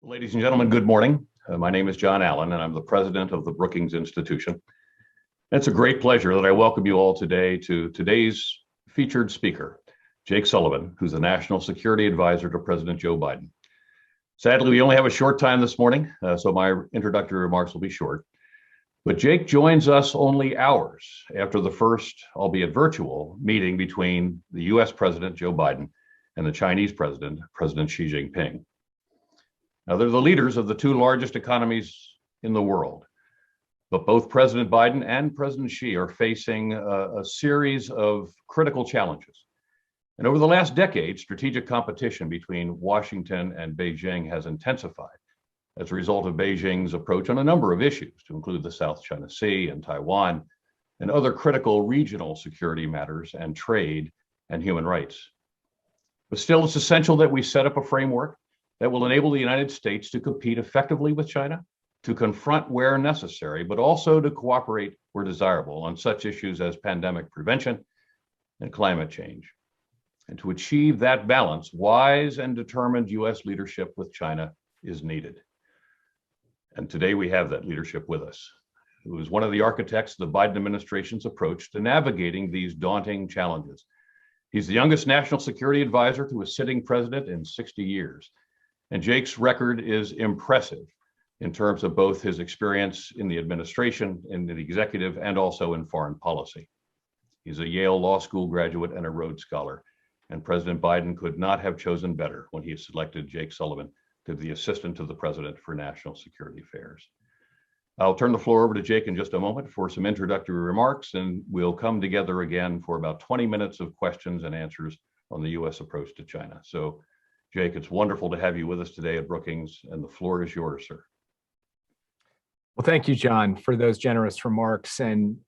Ladies and gentlemen, good morning. My name is John Allen, and I'm the president of the Brookings Institution. It's a great pleasure that I welcome you all today to today's featured speaker, Jake Sullivan, who's the National Security Advisor to President Joe Biden. Sadly, we only have a short time this morning, so my introductory remarks will be short. But Jake joins us only hours after the first, albeit virtual, meeting between the U.S. President Joe Biden and the Chinese President, President Xi Jinping. Now, they're the leaders of the two largest economies in the world, but both President Biden and President Xi are facing a series of critical challenges. And over the last decade, strategic competition between Washington and Beijing has intensified as a result of Beijing's approach on a number of issues, to include the South China Sea and Taiwan, and other critical regional security matters and trade and human rights. But still, it's essential that we set up a framework that will enable the United States to compete effectively with China, to confront where necessary, but also to cooperate where desirable on such issues as pandemic prevention and climate change. And to achieve that balance, wise and determined U.S. leadership with China is needed. And today we have that leadership with us, who is one of the architects of the Biden administration's approach to navigating these daunting challenges. He's the youngest national security advisor to a sitting president in 60 years. And Jake's record is impressive in terms of both his experience in the administration, in the executive, and also in foreign policy. He's a Yale Law School graduate and a Rhodes Scholar, and President Biden could not have chosen better when he selected Jake Sullivan to be the Assistant to the President for National Security Affairs. I'll turn the floor over to Jake in just a moment for some introductory remarks, and we'll come together again for about 20 minutes of questions and answers on the U.S. approach to China. So, Jake, it's wonderful to have you with us today at Brookings, and the floor is yours, sir. Well, thank you, John, for those generous remarks, and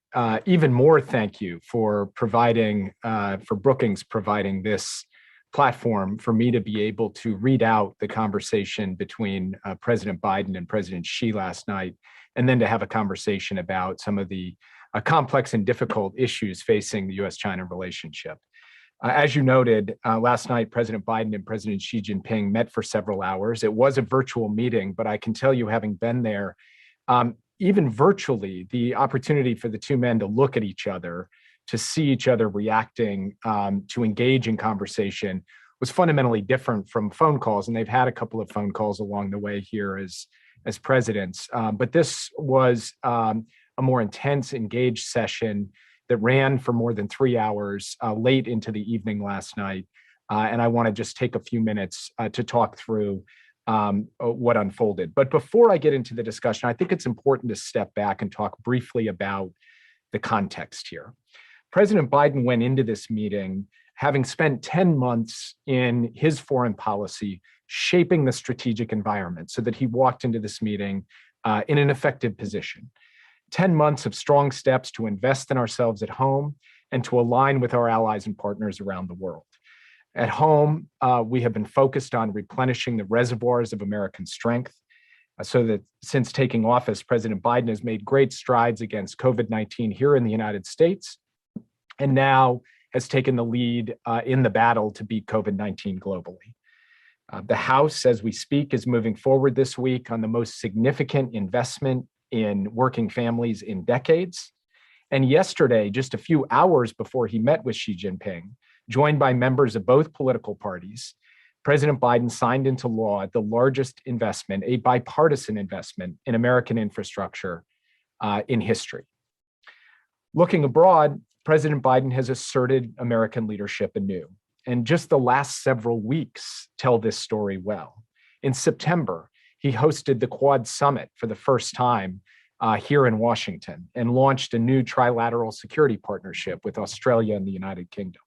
even more thank you for Brookings providing this platform for me to be able to read out the conversation between President Biden and President Xi last night, and then to have a conversation about some of the complex and difficult issues facing the U.S. China relationship. As you noted, last night, President Biden and President Xi Jinping met for several hours. It was a virtual meeting, but I can tell you, having been there, even virtually, the opportunity for the two men to look at each other, to see each other reacting, to engage in conversation was fundamentally different from phone calls. And they've had a couple of phone calls along the way here as presidents. But this was a more intense, engaged session that ran for more than 3 hours late into the evening last night. And I want to just take a few minutes to talk through what unfolded. But before I get into the discussion, I think it's important to step back and talk briefly about the context here. President Biden went into this meeting having spent 10 months in his foreign policy shaping the strategic environment so that he walked into this meeting in an effective position. 10 months of strong steps to invest in ourselves at home and to align with our allies and partners around the world. At home, we have been focused on replenishing the reservoirs of American strength so that since taking office, President Biden has made great strides against COVID-19 here in the United States, and now has taken the lead in the battle to beat COVID-19 globally. The House, as we speak, is moving forward this week on the most significant investment in working families in decades. And yesterday, just a few hours before he met with Xi Jinping, joined by members of both political parties, President Biden signed into law the largest investment, a bipartisan investment in American infrastructure in history. Looking abroad, President Biden has asserted American leadership anew. And just the last several weeks tell this story well. In September, he hosted the Quad Summit for the first time here in Washington and launched a new trilateral security partnership with Australia and the United Kingdom.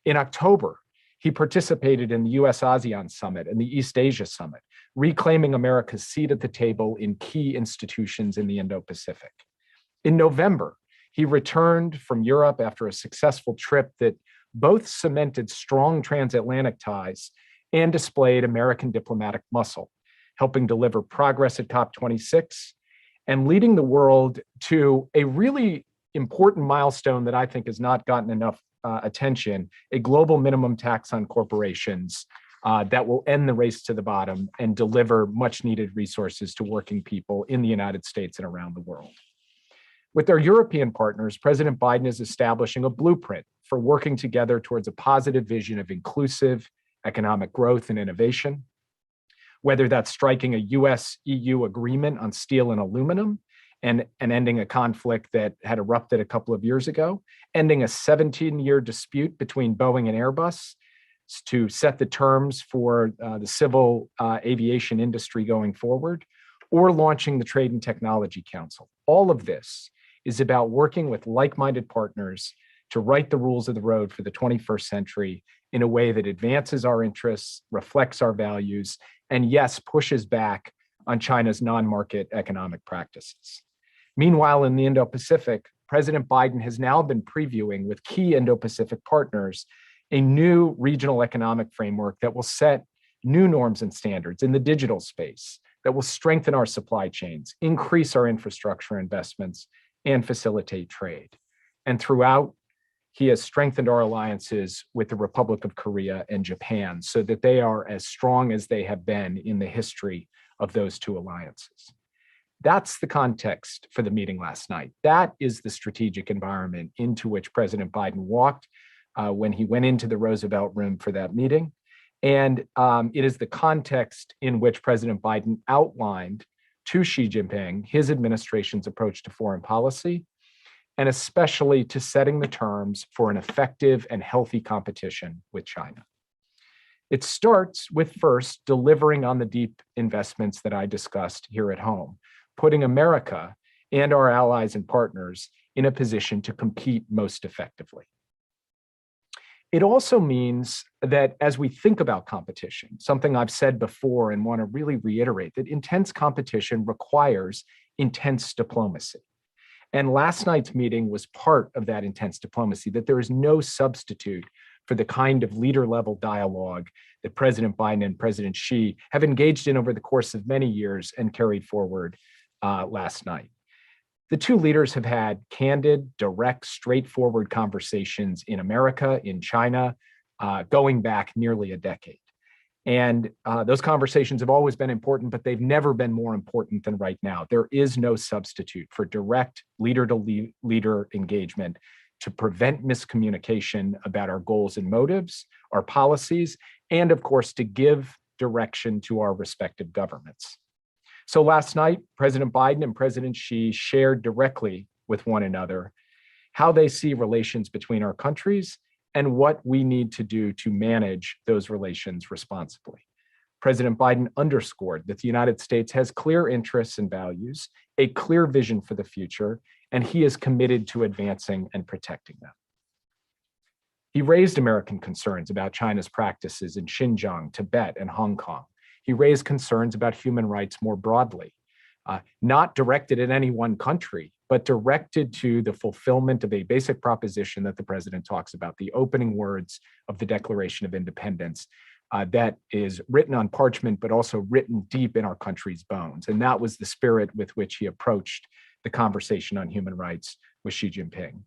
In October, he participated in the U.S. ASEAN Summit and the East Asia Summit, reclaiming America's seat at the table in key institutions in the Indo-Pacific. In November, he returned from Europe after a successful trip that both cemented strong transatlantic ties and displayed American diplomatic muscle, helping deliver progress at COP26 and leading the world to a really important milestone that I think has not gotten enough attention, a global minimum tax on corporations that will end the race to the bottom and deliver much needed resources to working people in the United States and around the world. With our European partners, President Biden is establishing a blueprint for working together towards a positive vision of inclusive economic growth and innovation, whether that's striking a U.S.-EU agreement on steel and aluminum and ending a conflict that had erupted a couple of years ago, ending a 17-year dispute between Boeing and Airbus to set the terms for the civil aviation industry going forward, or launching the Trade and Technology Council. All of this is about working with like-minded partners to write the rules of the road for the 21st century in a way that advances our interests, reflects our values, and yes, pushes back on China's non-market economic practices. Meanwhile, in the Indo-Pacific, President Biden has now been previewing with key Indo-Pacific partners a new regional economic framework that will set new norms and standards in the digital space, that will strengthen our supply chains, increase our infrastructure investments, and facilitate trade. And throughout, he has strengthened our alliances with the Republic of Korea and Japan so that they are as strong as they have been in the history of those two alliances. That's the context for the meeting last night. That is the strategic environment into which President Biden walked when he went into the Roosevelt Room for that meeting. And it is the context in which President Biden outlined to Xi Jinping his administration's approach to foreign policy, and especially to setting the terms for an effective and healthy competition with China. It starts with first delivering on the deep investments that I discussed here at home, putting America and our allies and partners in a position to compete most effectively. It also means that as we think about competition, something I've said before and want to really reiterate, that intense competition requires intense diplomacy. And last night's meeting was part of that intense diplomacy, that there is no substitute for the kind of leader-level dialogue that President Biden and President Xi have engaged in over the course of many years and carried forward last night. The two leaders have had candid, direct, straightforward conversations in America, in China, going back nearly a decade. And those conversations have always been important, but they've never been more important than right now. There is no substitute for direct leader-to-leader engagement to prevent miscommunication about our goals and motives, our policies, and of course, to give direction to our respective governments. So last night, President Biden and President Xi shared directly with one another how they see relations between our countries and what we need to do to manage those relations responsibly. President Biden underscored that the United States has clear interests and values, a clear vision for the future, and he is committed to advancing and protecting them. He raised American concerns about China's practices in Xinjiang, Tibet, and Hong Kong. He raised concerns about human rights more broadly, not directed at any one country, but directed to the fulfillment of a basic proposition that the president talks about, the opening words of the Declaration of Independence that is written on parchment, but also written deep in our country's bones. And that was the spirit with which he approached the conversation on human rights with Xi Jinping.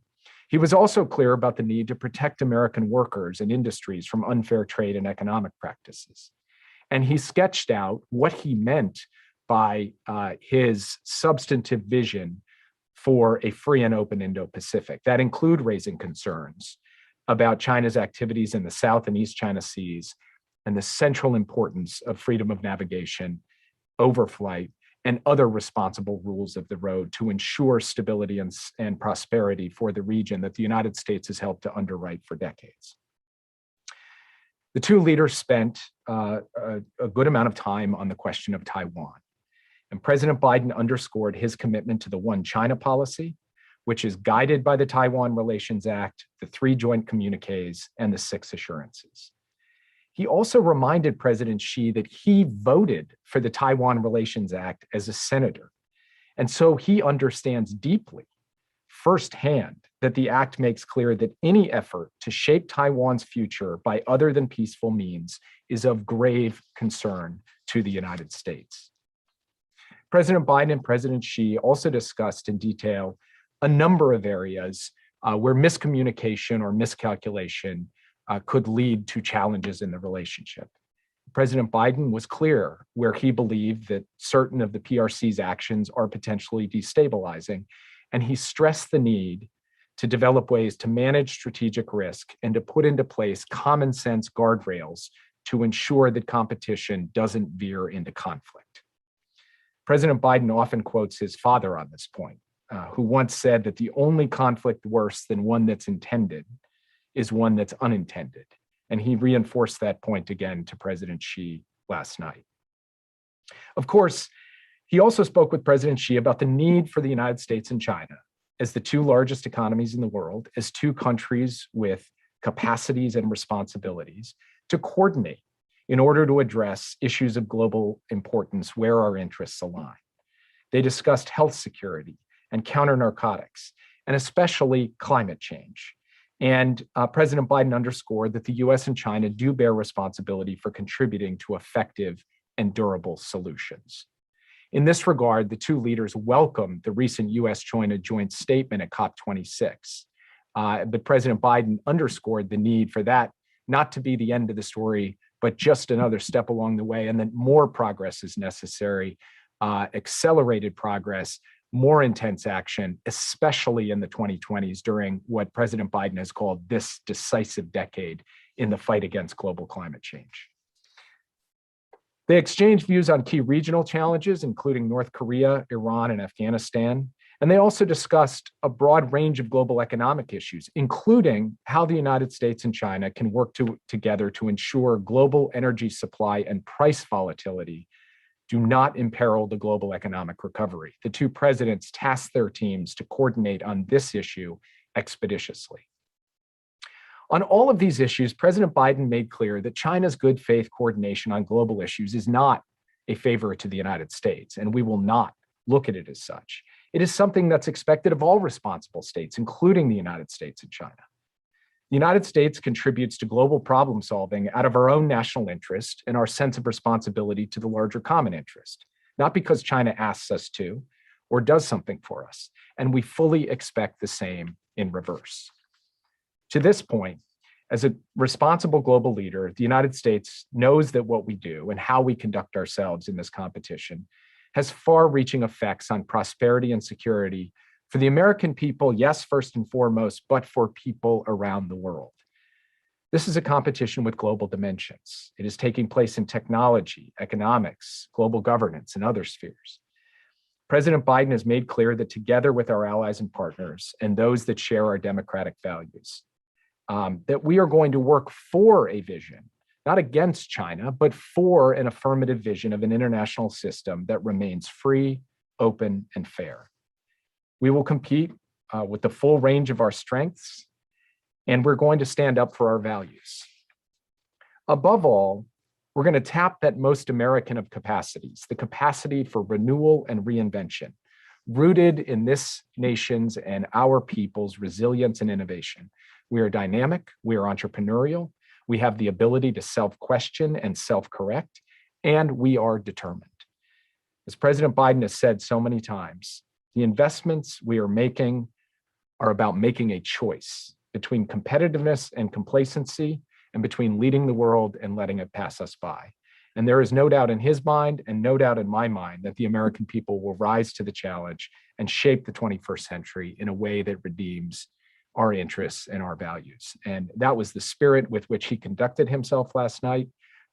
He was also clear about the need to protect American workers and industries from unfair trade and economic practices. And he sketched out what he meant by his substantive vision for a free and open Indo-Pacific. That include raising concerns about China's activities in the South and East China Seas and the central importance of freedom of navigation, overflight, and other responsible rules of the road to ensure stability and prosperity for the region that the United States has helped to underwrite for decades. The two leaders spent a good amount of time on the question of Taiwan. And President Biden underscored his commitment to the One China policy, which is guided by the Taiwan Relations Act, the 3 joint communiques, and the 6 assurances. He also reminded President Xi that he voted for the Taiwan Relations Act as a senator. And so he understands deeply, firsthand, that the act makes clear that any effort to shape Taiwan's future by other than peaceful means is of grave concern to the United States. President Biden and President Xi also discussed in detail a number of areas where miscommunication or miscalculation could lead to challenges in the relationship. President Biden was clear where he believed that certain of the PRC's actions are potentially destabilizing, and he stressed the need to develop ways to manage strategic risk and to put into place common sense guardrails to ensure that competition doesn't veer into conflict. President Biden often quotes his father on this point, who once said that the only conflict worse than one that's intended is one that's unintended. And he reinforced that point again to President Xi last night. Of course, he also spoke with President Xi about the need for the United States and China, as the two largest economies in the world, as two countries with capacities and responsibilities, to coordinate in order to address issues of global importance where our interests align. They discussed health security and counter narcotics, and especially climate change. And President Biden underscored that the US and China do bear responsibility for contributing to effective and durable solutions. In this regard, the two leaders welcomed the recent U.S. China joint statement at COP26. But President Biden underscored the need for that not to be the end of the story, but just another step along the way, and that more progress is necessary, accelerated progress, more intense action, especially in the 2020s during what President Biden has called this decisive decade in the fight against global climate change. They exchanged views on key regional challenges, including North Korea, Iran, and Afghanistan. And they also discussed a broad range of global economic issues, including how the United States and China can work together to ensure global energy supply and price volatility do not imperil the global economic recovery. The two presidents tasked their teams to coordinate on this issue expeditiously. On all of these issues, President Biden made clear that China's good faith coordination on global issues is not a favor to the United States, and we will not look at it as such. It is something that's expected of all responsible states, including the United States and China. The United States contributes to global problem solving out of our own national interest and our sense of responsibility to the larger common interest, not because China asks us to or does something for us, and we fully expect the same in reverse. To this point, as a responsible global leader, the United States knows that what we do and how we conduct ourselves in this competition has far-reaching effects on prosperity and security for the American people, yes, first and foremost, but for people around the world. This is a competition with global dimensions. It is taking place in technology, economics, global governance, and other spheres. President Biden has made clear that together with our allies and partners and those that share our democratic values, that we are going to work for a vision, not against China, but for an affirmative vision of an international system that remains free, open, and fair. We will compete with the full range of our strengths, and we're going to stand up for our values. Above all, we're going to tap that most American of capacities, the capacity for renewal and reinvention, rooted in this nation's and our people's resilience and innovation. We are dynamic, we are entrepreneurial, we have the ability to self-question and self-correct, and we are determined. As President Biden has said so many times, the investments we are making are about making a choice between competitiveness and complacency, and between leading the world and letting it pass us by. And there is no doubt in his mind and no doubt in my mind that the American people will rise to the challenge and shape the 21st century in a way that redeems our interests and our values. And that was the spirit with which he conducted himself last night.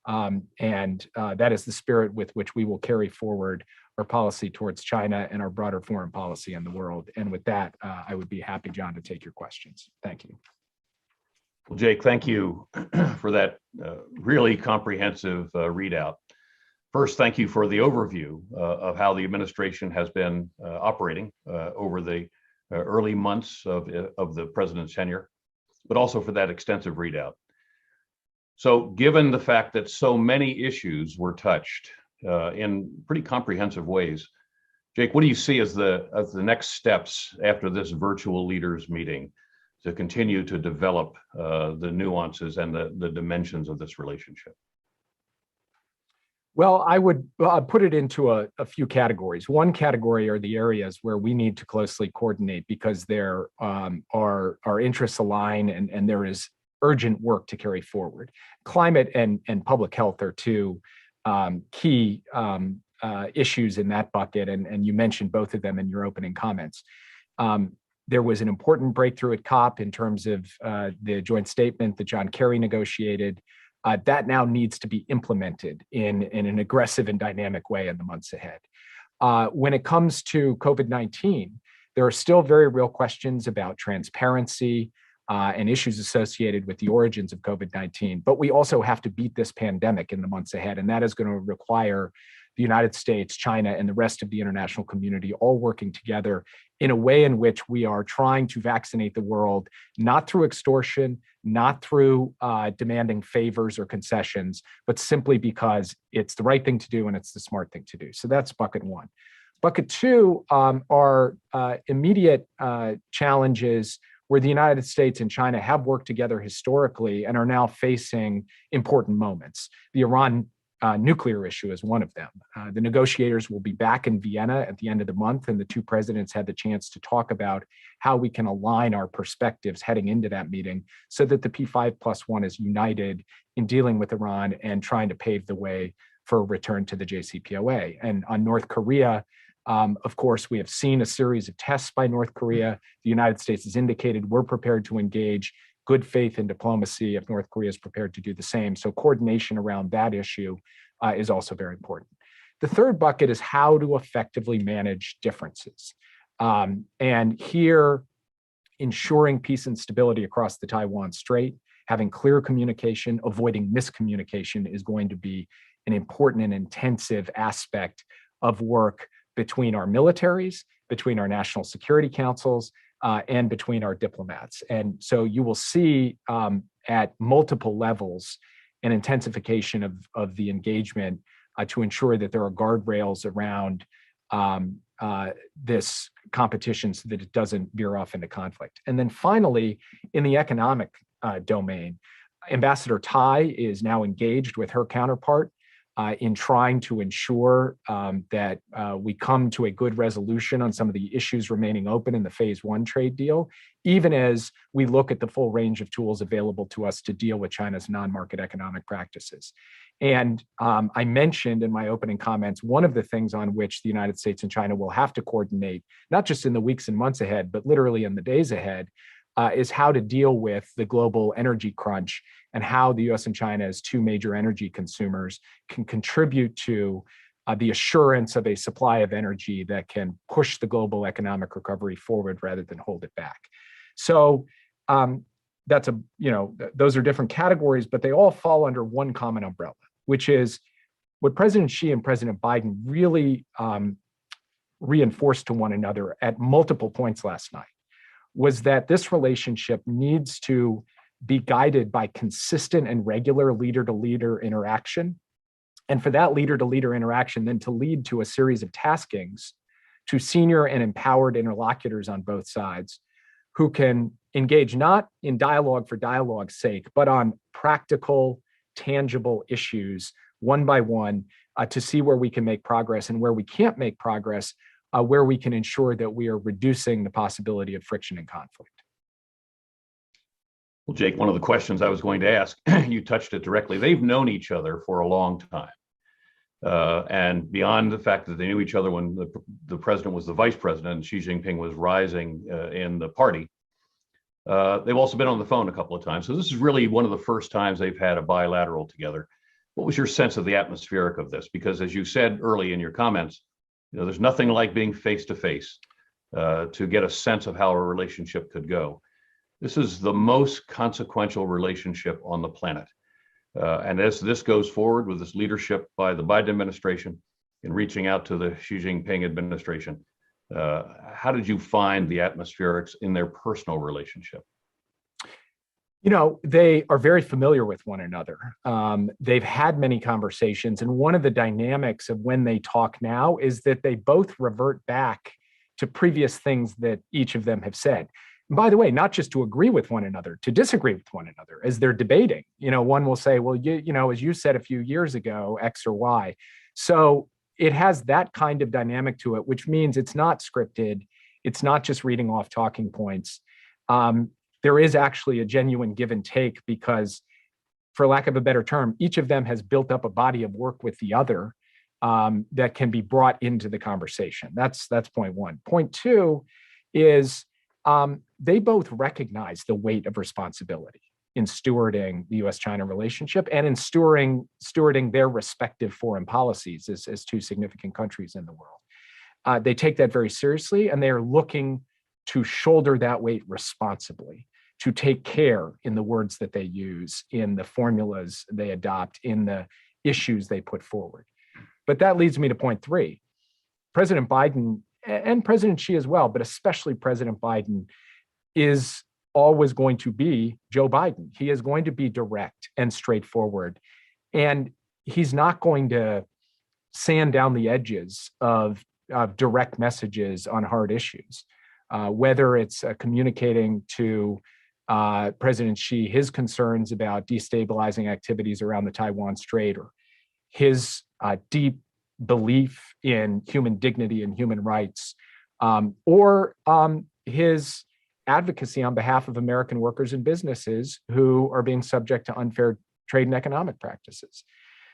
That is the spirit with which we will carry forward our policy towards China and our broader foreign policy in the world. And with that, I would be happy, John, to take your questions. Thank you. Well, Jake, thank you for that really comprehensive readout. First, thank you for the overview of how the administration has been operating over the early months of the president's tenure, but also for that extensive readout. So given the fact that so many issues were touched in pretty comprehensive ways, Jake, what do you see as the next steps after this virtual leaders meeting to continue to develop the nuances and the dimensions of this relationship? Well, I would put it into a few categories. One category are the areas where we need to closely coordinate because there our interests align and there is urgent work to carry forward. Climate and public health are two key issues in that bucket, and you mentioned both of them in your opening comments. There was an important breakthrough at COP in terms of the joint statement that John Kerry negotiated. That now needs to be implemented in an aggressive and dynamic way in the months ahead. When it comes to COVID-19, there are still very real questions about transparency and issues associated with the origins of COVID-19, but we also have to beat this pandemic in the months ahead, and that is going to require the United States, China, and the rest of the international community all working together in a way in which we are trying to vaccinate the world, not through extortion, not through demanding favors or concessions, but simply because it's the right thing to do and it's the smart thing to do. So that's bucket one. Bucket two are immediate challenges where the United States and China have worked together historically and are now facing important moments. The Iran nuclear issue is one of them. The negotiators will be back in Vienna at the end of the month, and the two presidents had the chance to talk about how we can align our perspectives heading into that meeting so that the P5+1 is united in dealing with Iran and trying to pave the way for a return to the JCPOA. And on North Korea, of course, we have seen a series of tests by North Korea. The United States has indicated we're prepared to engage good faith in diplomacy if North Korea is prepared to do the same. So coordination around that issue is also very important. The third bucket is how to effectively manage differences. And here, ensuring peace and stability across the Taiwan Strait, having clear communication, avoiding miscommunication is going to be an important and intensive aspect of work between our militaries, between our national security councils, and between our diplomats. And so you will see at multiple levels an intensification of the engagement to ensure that there are guardrails around this competition so that it doesn't veer off into conflict. And then finally, in the economic domain, Ambassador Tai is now engaged with her counterpart in trying to ensure that we come to a good resolution on some of the issues remaining open in the phase one trade deal, even as we look at the full range of tools available to us to deal with China's non-market economic practices. And I mentioned in my opening comments, one of the things on which the United States and China will have to coordinate, not just in the weeks and months ahead, but literally in the days ahead, is how to deal with the global energy crunch and how the US and China as two major energy consumers can contribute to the assurance of a supply of energy that can push the global economic recovery forward rather than hold it back. So that's those are different categories, but they all fall under one common umbrella, which is what President Xi and President Biden really reinforced to one another at multiple points last night was that this relationship needs to be guided by consistent and regular leader-to-leader interaction. And for that leader-to-leader interaction then to lead to a series of taskings to senior and empowered interlocutors on both sides who can engage not in dialogue for dialogue's sake, but on practical, tangible issues one by one to see where we can make progress and where we can't make progress, where we can ensure that we are reducing the possibility of friction and conflict. Well, Jake, one of the questions I was going to ask, you touched it directly. They've known each other for a long time. And beyond the fact that they knew each other when the president was the vice president and Xi Jinping was rising in the party, they've also been on the phone a couple of times. So this is really one of the first times they've had a bilateral together. What was your sense of the atmospheric of this? Because as you said early in your comments, there's nothing like being face to face to get a sense of how a relationship could go. This is the most consequential relationship on the planet. And as this goes forward with this leadership by the Biden administration in reaching out to the Xi Jinping administration, how did you find the atmospherics in their personal relationship? They are very familiar with one another. They've had many conversations. And one of the dynamics of when they talk now is that they both revert back to previous things that each of them have said. And by the way, not just to agree with one another, to disagree with one another as they're debating. One will say, well, as you said a few years ago, X or Y. So it has that kind of dynamic to it, which means it's not scripted. It's not just reading off talking points. The there is actually a genuine give and take because, for lack of a better term, each of them has built up a body of work with the other that can be brought into the conversation. That's point one. Point two is they both recognize the weight of responsibility in stewarding the U.S. China relationship and in stewarding their respective foreign policies as two significant countries in the world. They take that very seriously, and they are looking to shoulder that weight responsibly, to take care in the words that they use, in the formulas they adopt, in the issues they put forward. But that leads me to point three. President Biden and President Xi as well, but especially President Biden, is always going to be Joe Biden. He is going to be direct and straightforward. And he's not going to sand down the edges of direct messages on hard issues, whether it's communicating to President Xi his concerns about destabilizing activities around the Taiwan Strait, or his deep belief in human dignity and human rights, or his advocacy on behalf of American workers and businesses who are being subject to unfair trade and economic practices.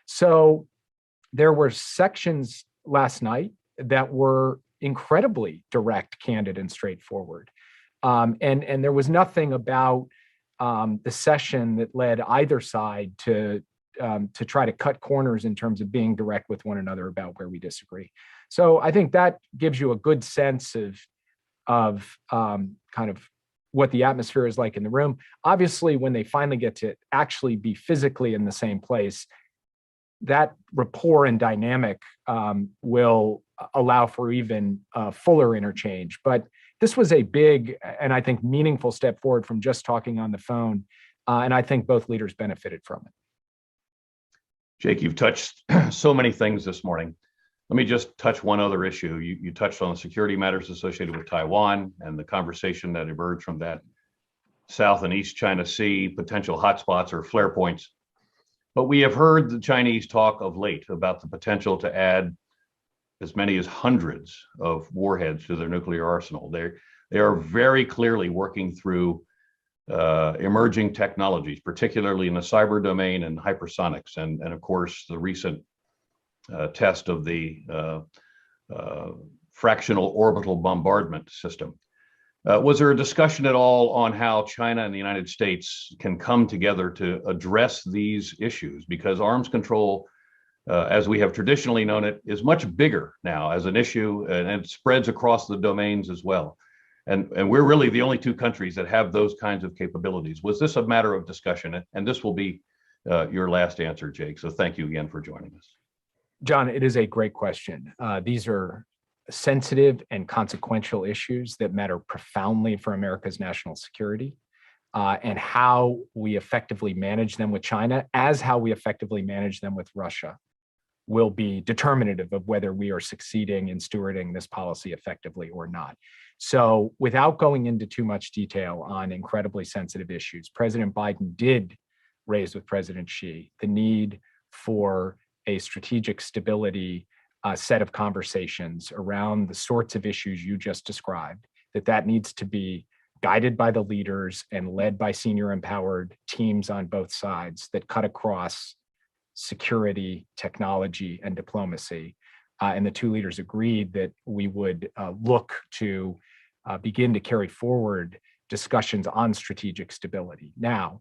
So there were sections last night that were incredibly direct, candid, and straightforward. And there was nothing about the session that led either side to try to cut corners in terms of being direct with one another about where we disagree. So I think that gives you a good sense of kind of what the atmosphere is like in the room. Obviously, when they finally get to actually be physically in the same place, that rapport and dynamic will allow for even fuller interchange. But this was a big and I think meaningful step forward from just talking on the phone. And I think both leaders benefited from it. Jake, you've touched so many things this morning. Let me just touch one other issue. You touched on the security matters associated with Taiwan and the conversation that emerged from that South and East China Sea, potential hotspots or flare points. But we have heard the Chinese talk of late about the potential to add as many as hundreds of warheads to their nuclear arsenal. They are very clearly working through emerging technologies, particularly in the cyber domain and hypersonics, and of course the recent test of the fractional orbital bombardment system. Was there a discussion at all on how China and the United States can come together to address these issues? Because arms control, as we have traditionally known it, is much bigger now as an issue, and it spreads across the domains as well. And we're really the only two countries that have those kinds of capabilities. Was this a matter of discussion? And this will be your last answer, Jake. So thank you again for joining us. John, it is a great question. These are sensitive and consequential issues that matter profoundly for America's national security, and how we effectively manage them with China, as how we effectively manage them with Russia, will be determinative of whether we are succeeding in stewarding this policy effectively or not. So without going into too much detail on incredibly sensitive issues, President Biden did raise with President Xi the need for a strategic stability set of conversations around the sorts of issues you just described, that needs to be guided by the leaders and led by senior empowered teams on both sides that cut across security, technology, and diplomacy. And the two leaders agreed that we would look to begin to carry forward discussions on strategic stability. Now,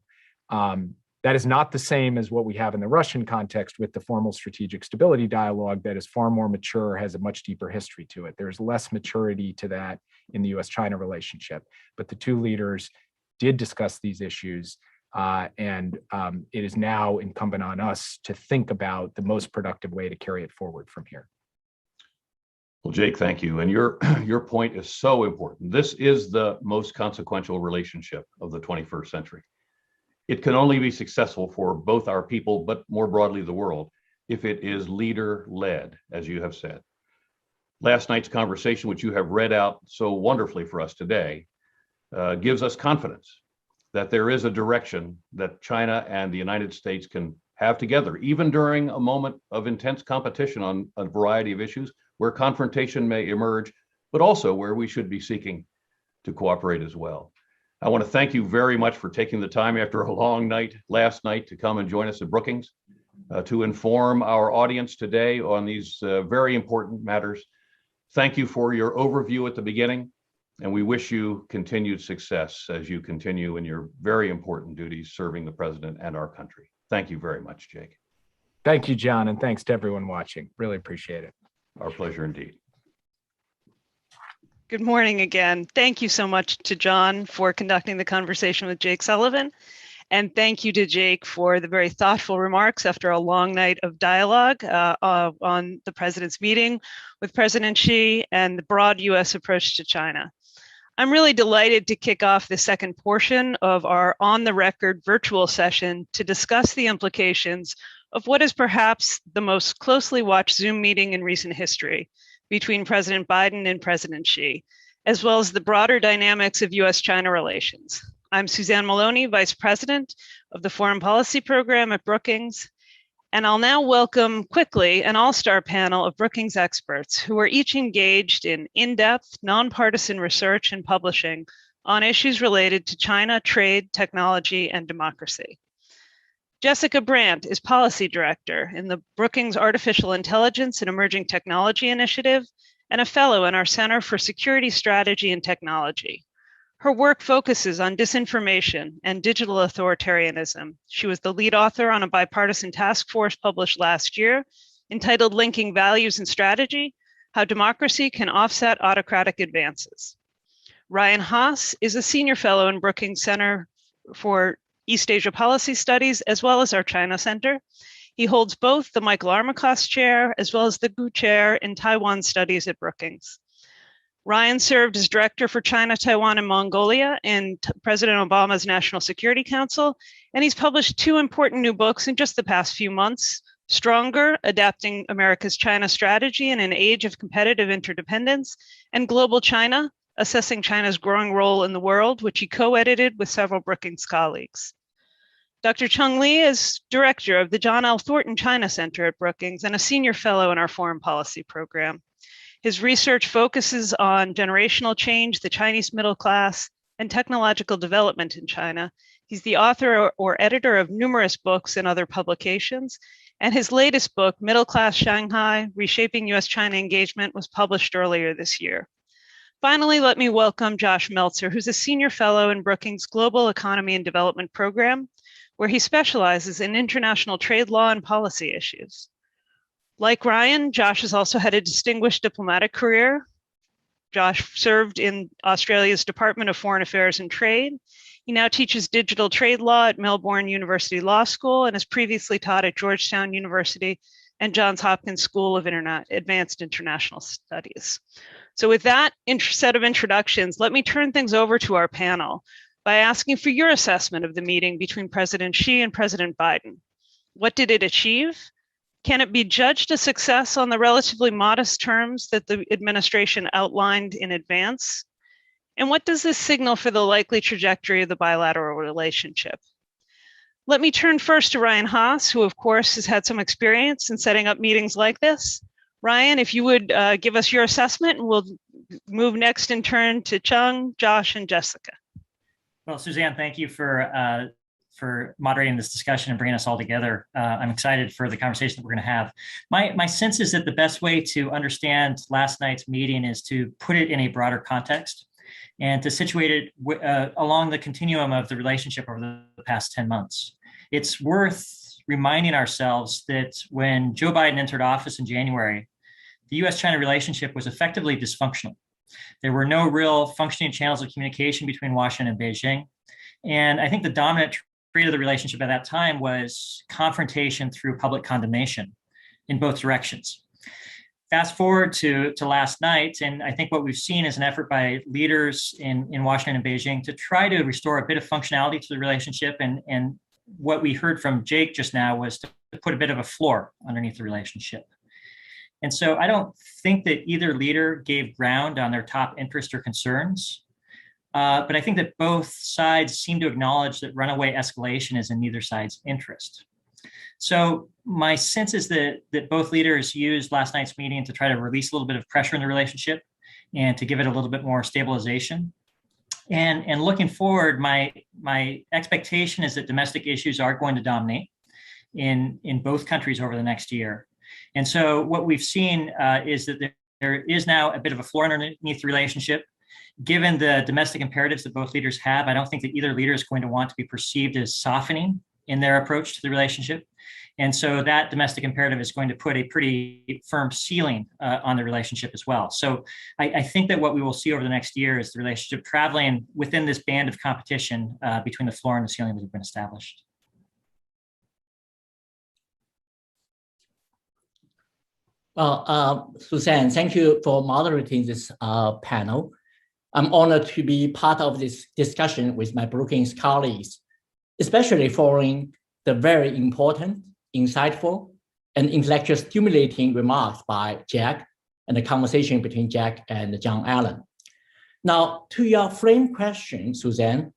that is not the same as what we have in the Russian context with the formal strategic stability dialogue that is far more mature, has a much deeper history to it. There's less maturity to that in the U.S. China relationship. But the two leaders did discuss these issues, and it is now incumbent on us to think about the most productive way to carry it forward from here. Well, Jake, thank you. And your point is so important. This is the most consequential relationship of the 21st century. It can only be successful for both our people, but more broadly the world, if it is leader-led, as you have said. Last night's conversation, which you have read out so wonderfully for us today, gives us confidence that there is a direction that China and the United States can have together, even during a moment of intense competition on a variety of issues where confrontation may emerge, but also where we should be seeking to cooperate as well. I want to thank you very much for taking the time after a long night last night to come and join us at Brookings to inform our audience today on these very important matters. Thank you for your overview at the beginning, and we wish you continued success as you continue in your very important duties serving the president and our country. Thank you very much, Jake. Thank you, John, and thanks to everyone watching. Really appreciate it. Our pleasure indeed. Good morning again. Thank you so much to John for conducting the conversation with Jake Sullivan. And thank you to Jake for the very thoughtful remarks after a long night of dialogue on the president's meeting with President Xi and the broad U.S. approach to China. I'm really delighted to kick off the second portion of our on-the-record virtual session to discuss the implications of what is perhaps the most closely watched Zoom meeting in recent history between President Biden and President Xi, as well as the broader dynamics of U.S. China relations. I'm Suzanne Maloney, Vice President of the Foreign Policy Program at Brookings, and I'll now welcome quickly an all-star panel of Brookings experts who are each engaged in in-depth, nonpartisan research and publishing on issues related to China, trade, technology, and democracy. Jessica Brandt is Policy Director in the Brookings Artificial Intelligence and Emerging Technology Initiative and a Fellow in our Center for Security Strategy and Technology. Her work focuses on disinformation and digital authoritarianism. She was the lead author on a bipartisan task force published last year entitled Linking Values and Strategy: How Democracy Can Offset Autocratic Advances. Ryan Haas is a senior fellow in Brookings Center for East Asia Policy Studies, as well as our China Center. He holds both the Michael Armacost Chair as well as the Gu Chair in Taiwan Studies at Brookings. Ryan served as Director for China, Taiwan, and Mongolia in President Obama's National Security Council, and he's published two important new books in just the past few months: Stronger, Adapting America's China Strategy in an Age of Competitive Interdependence, and Global China, Assessing China's Growing Role in the World, which he co-edited with several Brookings colleagues. Dr. Chung Lee is Director of the John L. Thornton China Center at Brookings and a Senior Fellow in our Foreign Policy Program. His research focuses on generational change, the Chinese middle class, and technological development in China. He's the author or editor of numerous books and other publications, and his latest book, Middle Class Shanghai: Reshaping U.S.-China Engagement, was published earlier this year. Finally, let me welcome Josh Meltzer, who's a Senior Fellow in Brookings Global Economy and Development Program, where he specializes in international trade law and policy issues. Like Ryan, Josh has also had a distinguished diplomatic career. Josh served in Australia's Department of Foreign Affairs and Trade. He now teaches digital trade law at Melbourne University Law School and has previously taught at Georgetown University and Johns Hopkins School of Advanced International Studies. So with that set of introductions, let me turn things over to our panel by asking for your assessment of the meeting between President Xi and President Biden. What did it achieve? Can it be judged a success on the relatively modest terms that the administration outlined in advance? And what does this signal for the likely trajectory of the bilateral relationship? Let me turn first to Ryan Haas, who of course has had some experience in setting up meetings like this. Ryan, if you would give us your assessment, and we'll move next in turn to Chung, Josh, and Jessica. Well, Suzanne, thank you for moderating this discussion and bringing us all together. I'm excited for the conversation that we're going to have. My sense is that the best way to understand last night's meeting is to put it in a broader context and to situate it along the continuum of the relationship over the past 10 months. It's worth reminding ourselves that when Joe Biden entered office in January, the U.S.-China relationship was effectively dysfunctional. There were no real functioning channels of communication between Washington and Beijing. And I think the dominant trait of the relationship at that time was confrontation through public condemnation in both directions. Fast forward to last night, and I think what we've seen is an effort by leaders in Washington and Beijing to try to restore a bit of functionality to the relationship. And what we heard from Jake just now was to put a bit of a floor underneath the relationship. And so I don't think that either leader gave ground on their top interest or concerns. But I think that both sides seem to acknowledge that runaway escalation is in neither side's interest. So my sense is that both leaders used last night's meeting to try to release a little bit of pressure in the relationship and to give it a little bit more stabilization. And looking forward, my expectation is that domestic issues are going to dominate in both countries over the next year. And so what we've seen is that there is now a bit of a floor underneath the relationship. Given the domestic imperatives that both leaders have, I don't think that either leader is going to want to be perceived as softening in their approach to the relationship. And so that domestic imperative is going to put a pretty firm ceiling on the relationship as well. So I think that what we will see over the next year is the relationship traveling within this band of competition between the floor and the ceiling that have been established. Well, Suzanne, thank you for moderating this panel. I'm honored to be part of this discussion with my Brookings colleagues, especially following the very important, insightful, and intellectually stimulating remarks by Jack and the conversation between Jack and John Allen. Now, to your frame question, Suzanne,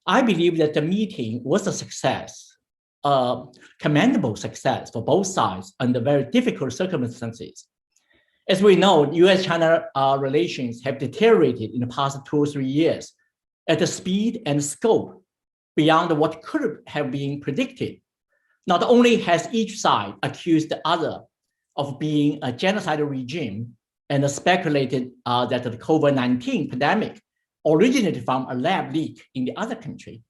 I believe that the meeting was a success, a commendable success for both sides under very difficult circumstances. As we know, U.S. China relations have deteriorated in the past 2 or 3 years at a speed and scope beyond what could have been predicted. Not only has each side accused the other of being a genocidal regime and speculated that the COVID-19 pandemic originated from a lab leak in the other country,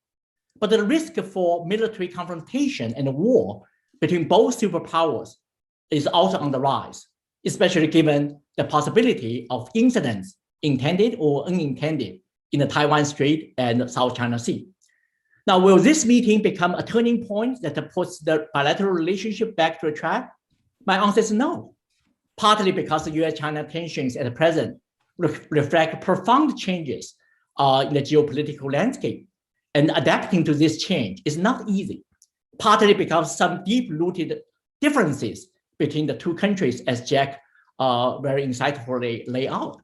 but the risk for military confrontation and war between both superpowers is also on the rise, especially given the possibility of incidents, intended or unintended, in the Taiwan Strait and South China Sea. Now, will this meeting become a turning point that puts the bilateral relationship back to a track? My answer is no, partly because the U.S.-China tensions at present reflect profound changes in the geopolitical landscape, and adapting to this change is not easy, partly because some deep-rooted differences between the two countries, as Jack very insightfully laid out,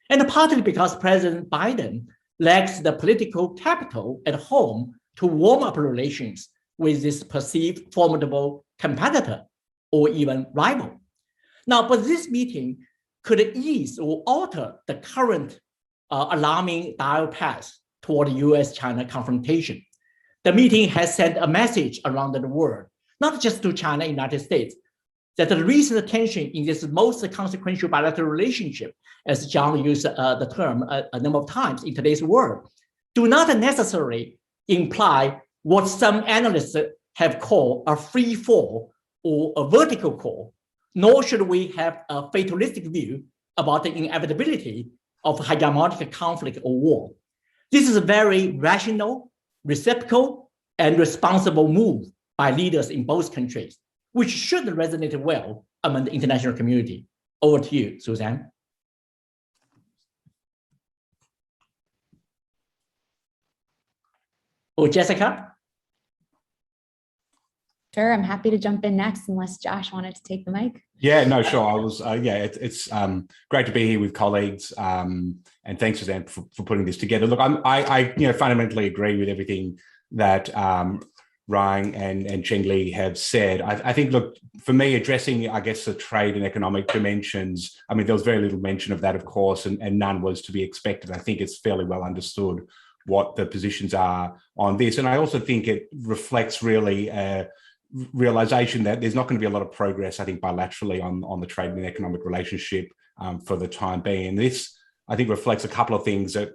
and partly because President Biden lacks the political capital at home to warm up relations with this perceived formidable competitor or even rival. Now, but this meeting could ease or alter the current alarming dial path toward U.S.-China confrontation. The meeting has sent a message around the world, not just to China and United States, that the recent tension in this most consequential bilateral relationship, as John used the term a number of times in today's world, do not necessarily imply what some analysts have called a free fall or a vertical fall, nor should we have a fatalistic view about the inevitability of hegemonic conflict or war. This is a very rational, reciprocal, and responsible move by leaders in both countries, which should resonate well among the international community. Over to you, Suzanne. Oh, Jessica? Sure, I'm happy to jump in next unless Josh wanted to take the mic. Yeah, no, sure. I was, it's great to be here with colleagues, and thanks, Suzanne, for putting this together. Look, I fundamentally agree with everything that Ryan and Cheng Li have said. I think, look, for me, addressing, I guess, the trade and economic dimensions, I mean, there was very little mention of that, of course, and none was to be expected. I think it's fairly well understood what the positions are on this. And I also think it reflects really a realization that there's not going to be a lot of progress, I think, bilaterally on the trade and economic relationship for the time being. And this, I think, reflects a couple of things that,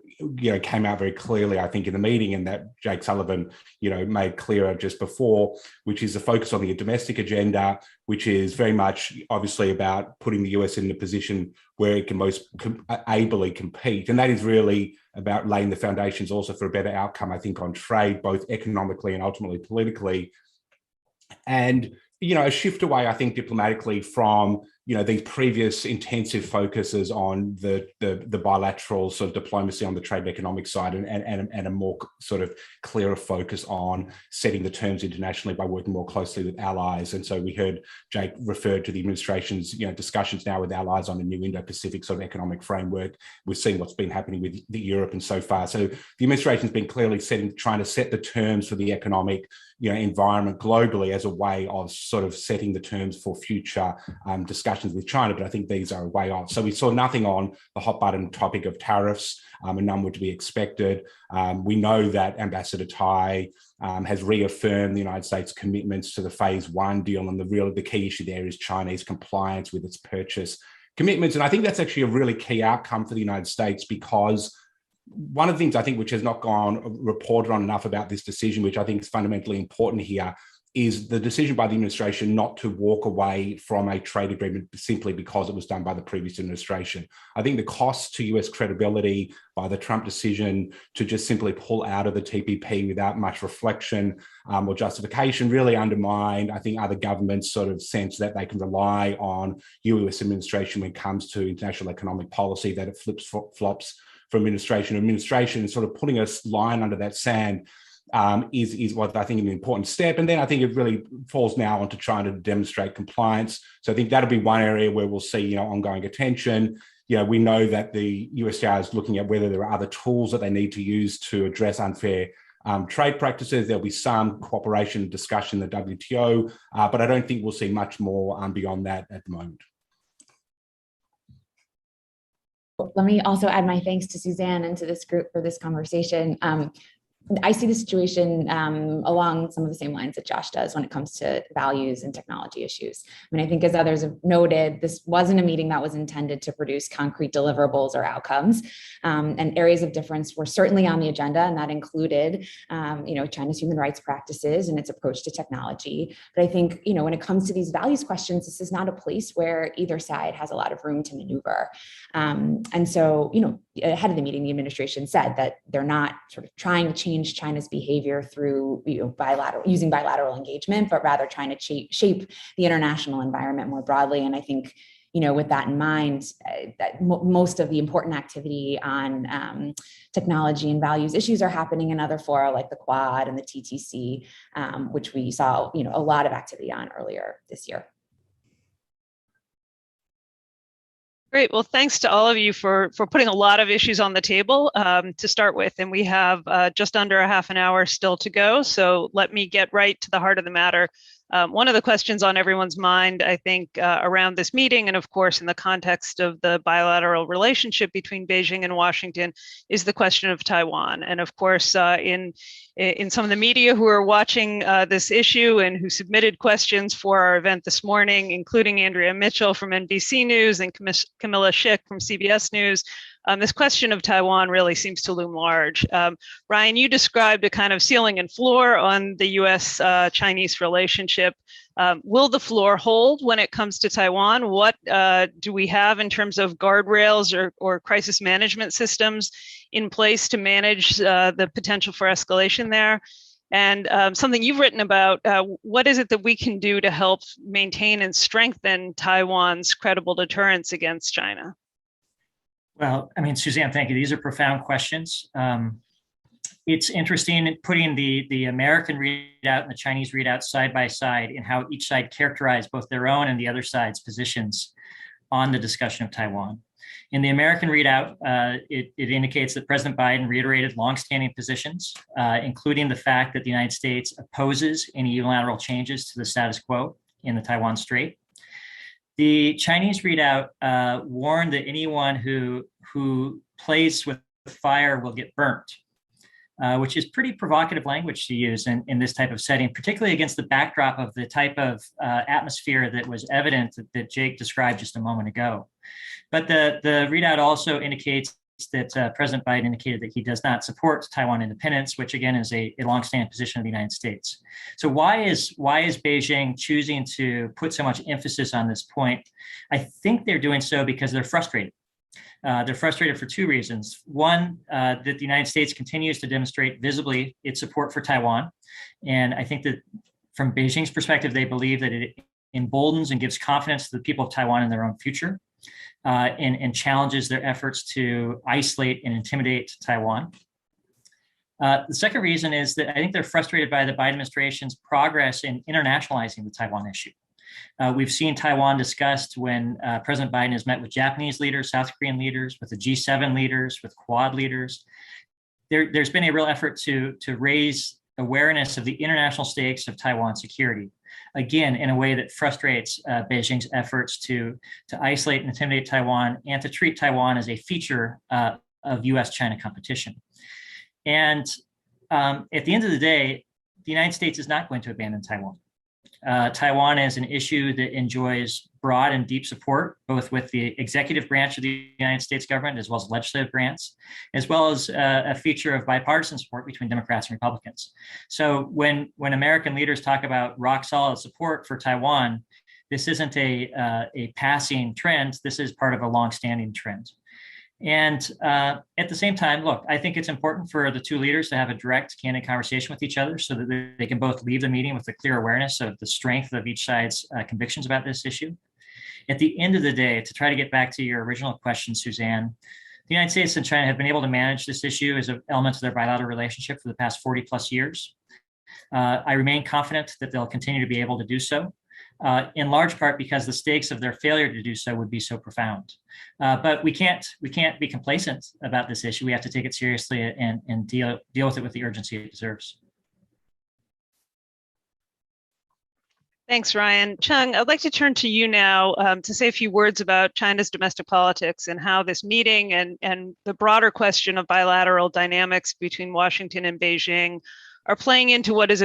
came out very clearly, I think, in the meeting, and that Jake Sullivan, made clearer just before, which is the focus on the domestic agenda, which is very much obviously about putting the US in a position where it can most ably compete. And that is really about laying the foundations also for a better outcome, I think, on trade, both economically and ultimately politically. And, a shift away, I think, diplomatically from, these previous intensive focuses on the bilateral sort of diplomacy on the trade and economic side, and a more sort of clearer focus on setting the terms internationally by working more closely with allies. And so we heard Jake refer to the administration's, discussions now with allies on a new Indo-Pacific sort of economic framework. We've seen what's been happening with Europe and so far. So the administration's been clearly trying to set the terms for the economic environment globally as a way of sort of setting the terms for future discussions with China. But I think these are a way off. So we saw nothing on the hot button topic of tariffs, and none were to be expected. We know that Ambassador Tai has reaffirmed the United States commitments to the phase 1 deal, and the key issue there is Chinese compliance with its purchase commitments. And I think that's actually a really key outcome for the United States, because one of the things I think which has not gone reported on enough about this decision, which I think is fundamentally important here, is the decision by the administration not to walk away from a trade agreement simply because it was done by the previous administration. I think the cost to US credibility by the Trump decision to just simply pull out of the TPP without much reflection or justification really undermined, I think, other governments' sort of sense that they can rely on US administration when it comes to international economic policy, that it flops from administration to administration. Sort of putting a line under that sand is what I think is an important step. And then I think it really falls now onto trying to demonstrate compliance. So I think that'll be one area where we'll see, ongoing attention. We know that the USTR is looking at whether there are other tools that they need to use to address unfair trade practices. There'll be some cooperation and discussion in the WTO, but I don't think we'll see much more beyond that at the moment. Let me also add my thanks to Suzanne and to this group for this conversation. I see the situation along some of the same lines that Josh does when it comes to values and technology issues. I think as others have noted, this wasn't a meeting that was intended to produce concrete deliverables or outcomes. And areas of difference were certainly on the agenda, and that included, China's human rights practices and its approach to technology. But I think, when it comes to these values questions, this is not a place where either side has a lot of room to maneuver. And so, ahead of the meeting, the administration said that they're not sort of trying to change China's behavior through using bilateral engagement, but rather trying to shape the international environment more broadly. And I think, with that in mind, that most of the important activity on technology and values issues are happening in other fora like the Quad and the TTC, which we saw a lot of activity on earlier this year. Great. Well, thanks to all of you for putting a lot of issues on the table to start with. And we have just under a half an hour still to go. So let me get right to the heart of the matter. One of the questions on everyone's mind, I think, around this meeting, and of course, in the context of the bilateral relationship between Beijing and Washington, is the question of Taiwan. And of course, in some of the media who are watching this issue and who submitted questions for our event this morning, including Andrea Mitchell from NBC News and Camilla Schick from CBS News, this question of Taiwan really seems to loom large. Ryan, you described a kind of ceiling and floor on the U.S.-Chinese relationship. Will the floor hold when it comes to Taiwan? What do we have in terms of guardrails or crisis management systems in place to manage the potential for escalation there? And something you've written about, what is it that we can do to help maintain and strengthen Taiwan's credible deterrence against China? Well, Suzanne, thank you. These are profound questions. It's interesting putting the American readout and the Chinese readout side by side and how each side characterized both their own and the other side's positions on the discussion of Taiwan. In the American readout, it indicates that President Biden reiterated longstanding positions, including the fact that the United States opposes any unilateral changes to the status quo in the Taiwan Strait. The Chinese readout warned that anyone who plays with fire will get burnt, which is pretty provocative language to use in this type of setting, particularly against the backdrop of the type of atmosphere that was evident that Jake described just a moment ago. But the readout also indicates that President Biden indicated that he does not support Taiwan independence, which again is a longstanding position of the United States. So why is Beijing choosing to put so much emphasis on this point? I think they're doing so because they're frustrated. They're frustrated for two reasons. One, that the United States continues to demonstrate visibly its support for Taiwan. And I think that from Beijing's perspective, they believe that it emboldens and gives confidence to the people of Taiwan in their own future. And challenges their efforts to isolate and intimidate Taiwan. The second reason is that I think they're frustrated by the Biden administration's progress in internationalizing the Taiwan issue. We've seen Taiwan discussed when President Biden has met with Japanese leaders, South Korean leaders, with the G7 leaders, with Quad leaders. There's been a real effort to raise awareness of the international stakes of Taiwan security, again, in a way that frustrates Beijing's efforts to isolate and intimidate Taiwan and to treat Taiwan as a feature of U.S. China competition. And at the end of the day, the United States is not going to abandon Taiwan. Taiwan is an issue that enjoys broad and deep support, both with the executive branch of the United States government, as well as legislative grants, as well as a feature of bipartisan support between Democrats and Republicans. So when American leaders talk about rock solid support for Taiwan, this isn't a passing trend. This is part of a longstanding trend. And at the same time, look, I think it's important for the two leaders to have a direct, candid conversation with each other so that they can both leave the meeting with a clear awareness of the strength of each side's convictions about this issue. At the end of the day, to try to get back to your original question, Suzanne, the United States and China have been able to manage this issue as an element of their bilateral relationship for the past 40 plus years. I remain confident that they'll continue to be able to do so. In large part because the stakes of their failure to do so would be so profound. But we can't be complacent about this issue. We have to take it seriously and deal with it with the urgency it deserves. Thanks, Ryan. Chung, I'd like to turn to you now to say a few words about China's domestic politics and how this meeting and the broader question of bilateral dynamics between Washington and Beijing are playing into what is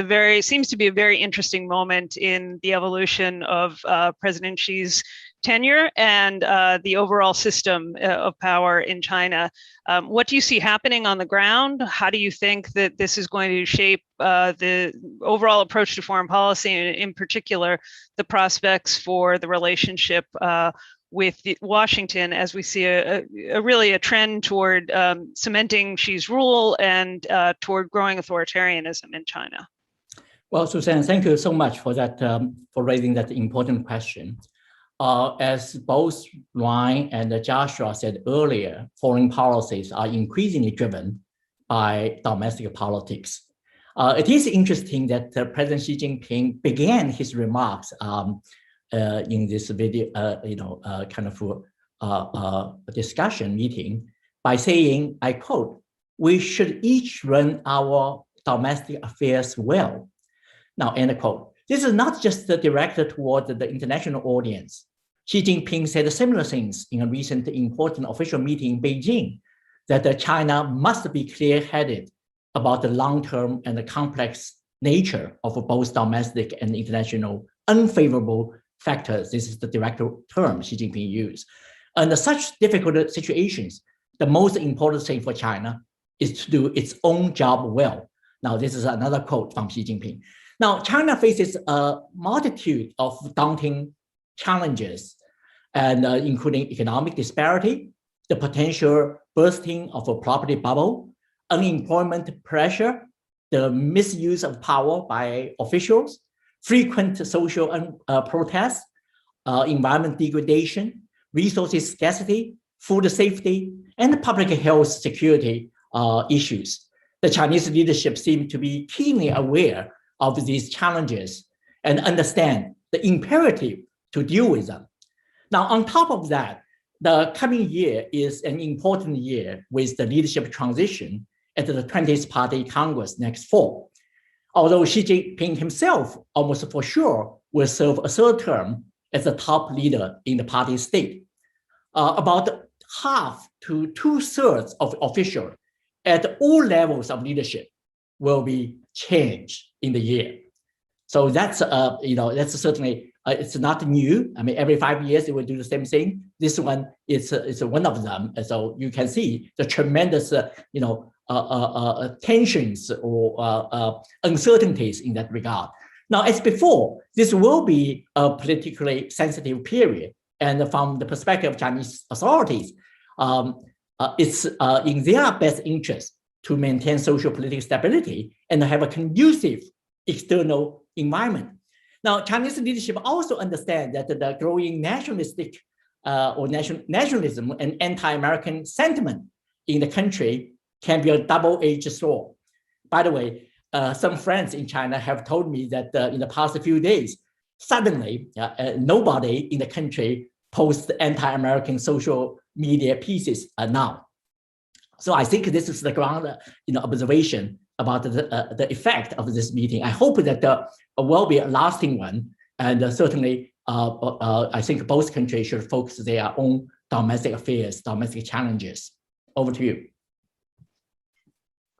seems to be a very interesting moment in the evolution of President Xi's tenure and the overall system of power in China. What do you see happening on the ground? How do you think that this is going to shape the overall approach to foreign policy, and in particular, the prospects for the relationship with Washington, as we see really a trend toward cementing Xi's rule and toward growing authoritarianism in China? Well, Suzanne, thank you so much for that, for raising that important question. As both Ryan and Joshua said earlier, foreign policies are increasingly driven by domestic politics. It is interesting that President Xi Jinping began his remarks in this video, discussion meeting by saying, I quote, "We should each run our domestic affairs well." Now, end quote. This is not just directed toward the international audience. Xi Jinping said similar things in a recent important official meeting in Beijing, that China must be clear-headed about the long-term and the complex nature of both domestic and international unfavorable factors. This is the direct term Xi Jinping used. Under such difficult situations, the most important thing for China is to do its own job well. Now, this is another quote from Xi Jinping. Now, China faces a multitude of daunting challenges, and including economic disparity, the potential bursting of a property bubble, unemployment pressure, the misuse of power by officials, frequent social protests, environment degradation, resources scarcity, food safety, and public health security issues. The Chinese leadership seems to be keenly aware of these challenges and understand the imperative to deal with them. Now, on top of that, the coming year is an important year with the leadership transition at the 20th Party Congress next fall. Although Xi Jinping himself almost for sure will serve a third term as the top leader in the party state. About half to 2/3 of officials at all levels of leadership will be changed in the year. So that's that's certainly it's not new. I mean, every 5 years it will do the same thing. This one is one of them. And so you can see the tremendous tensions or uncertainties in that regard. Now, as before, this will be a politically sensitive period. And from the perspective of Chinese authorities, it's in their best interest to maintain social political stability and have a conducive external environment. Now, Chinese leadership also understands that the growing nationalistic or nationalism and anti-American sentiment in the country can be a double-edged sword. By the way, some friends in China have told me that in the past few days, suddenly nobody in the country posts anti-American social media pieces now. So I think this is the ground observation about the effect of this meeting. I hope that there will be a lasting one, and certainly I think both countries should focus their own domestic affairs, domestic challenges. Over to you.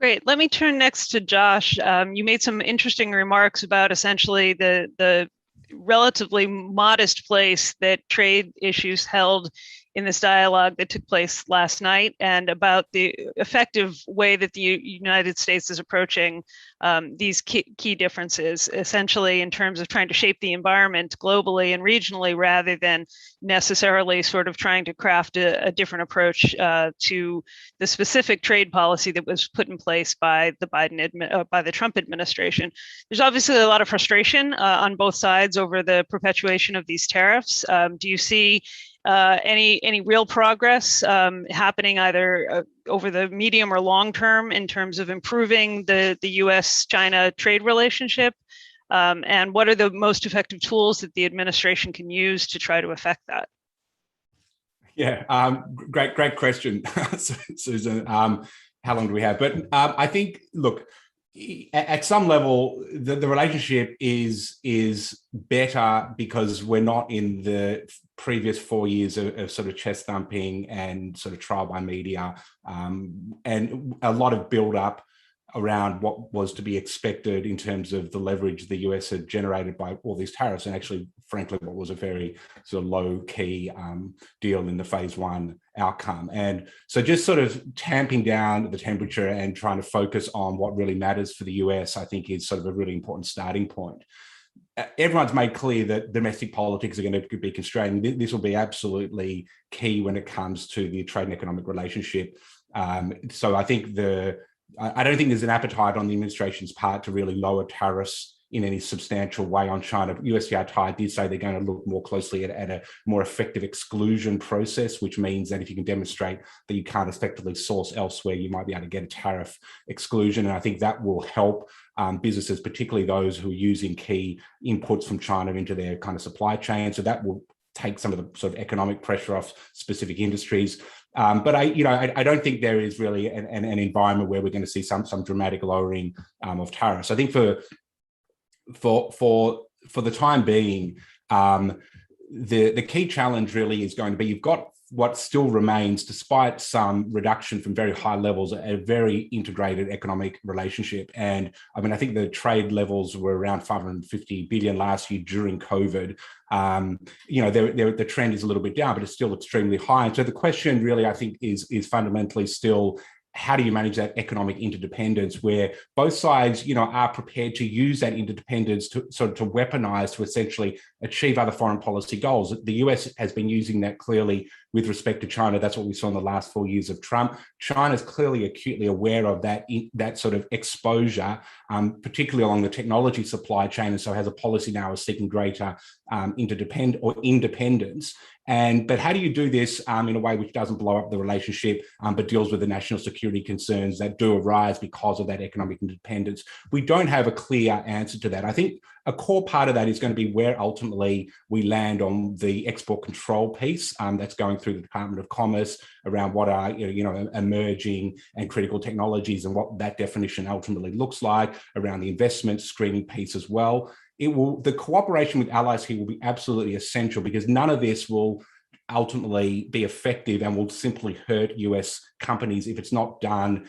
Great. Let me turn next to Josh. You made some interesting remarks about essentially the relatively modest place that trade issues held in this dialogue that took place last night, and about the effective way that the United States is approaching these key differences, essentially in terms of trying to shape the environment globally and regionally, rather than necessarily sort of trying to craft a different approach to the specific trade policy that was put in place by the Trump administration. There's obviously a lot of frustration on both sides over the perpetuation of these tariffs. Do you see any real progress happening either over the medium or long term in terms of improving the U.S. China trade relationship? And what are the most effective tools that the administration can use to try to affect that? Yeah, great question, Susan. How long do we have? But I think, look, at some level, the relationship is better because we're not in the previous 4 years of sort of chest thumping and sort of trial by media, and a lot of build up around what was to be expected in terms of the leverage the US had generated by all these tariffs, and actually, frankly, what was a very sort of low-key deal in the phase one outcome. And so just sort of tamping down the temperature and trying to focus on what really matters for the US, I think is sort of a really important starting point. Everyone's made clear that domestic politics are going to be constrained. This will be absolutely key when it comes to the trade and economic relationship. So I think I don't think there's an appetite on the administration's part to really lower tariffs in any substantial way on China. USTR did say they're going to look more closely at a more effective exclusion process, which means that if you can demonstrate that you can't effectively source elsewhere, you might be able to get a tariff exclusion. And I think that will help businesses, particularly those who are using key inputs from China into their kind of supply chain. So that will take some of the sort of economic pressure off specific industries. But I don't think there is really an environment where we're going to see some dramatic lowering of tariffs. I think for the time being, the key challenge really is going to be, you've got what still remains, despite some reduction from very high levels, a very integrated economic relationship. And I mean, I think the trade levels were around 550 billion last year during COVID. The trend is a little bit down, but it's still extremely high. And so the question really, I think, is fundamentally still, how do you manage that economic interdependence where both sides, are prepared to use that interdependence to weaponize to essentially achieve other foreign policy goals? The US has been using that clearly with respect to China. That's what we saw in the last 4 years of Trump. China is clearly acutely aware of that sort of exposure, particularly along the technology supply chain, and so has a policy now of seeking greater independence. But how do you do this in a way which doesn't blow up the relationship, but deals with the national security concerns that do arise because of that economic independence? We don't have a clear answer to that. I think a core part of that is going to be where ultimately we land on the export control piece that's going through the Department of Commerce around what are emerging and critical technologies and what that definition ultimately looks like, around the investment screening piece as well. The cooperation with allies here will be absolutely essential, because none of this will ultimately be effective and will simply hurt US companies if it's not done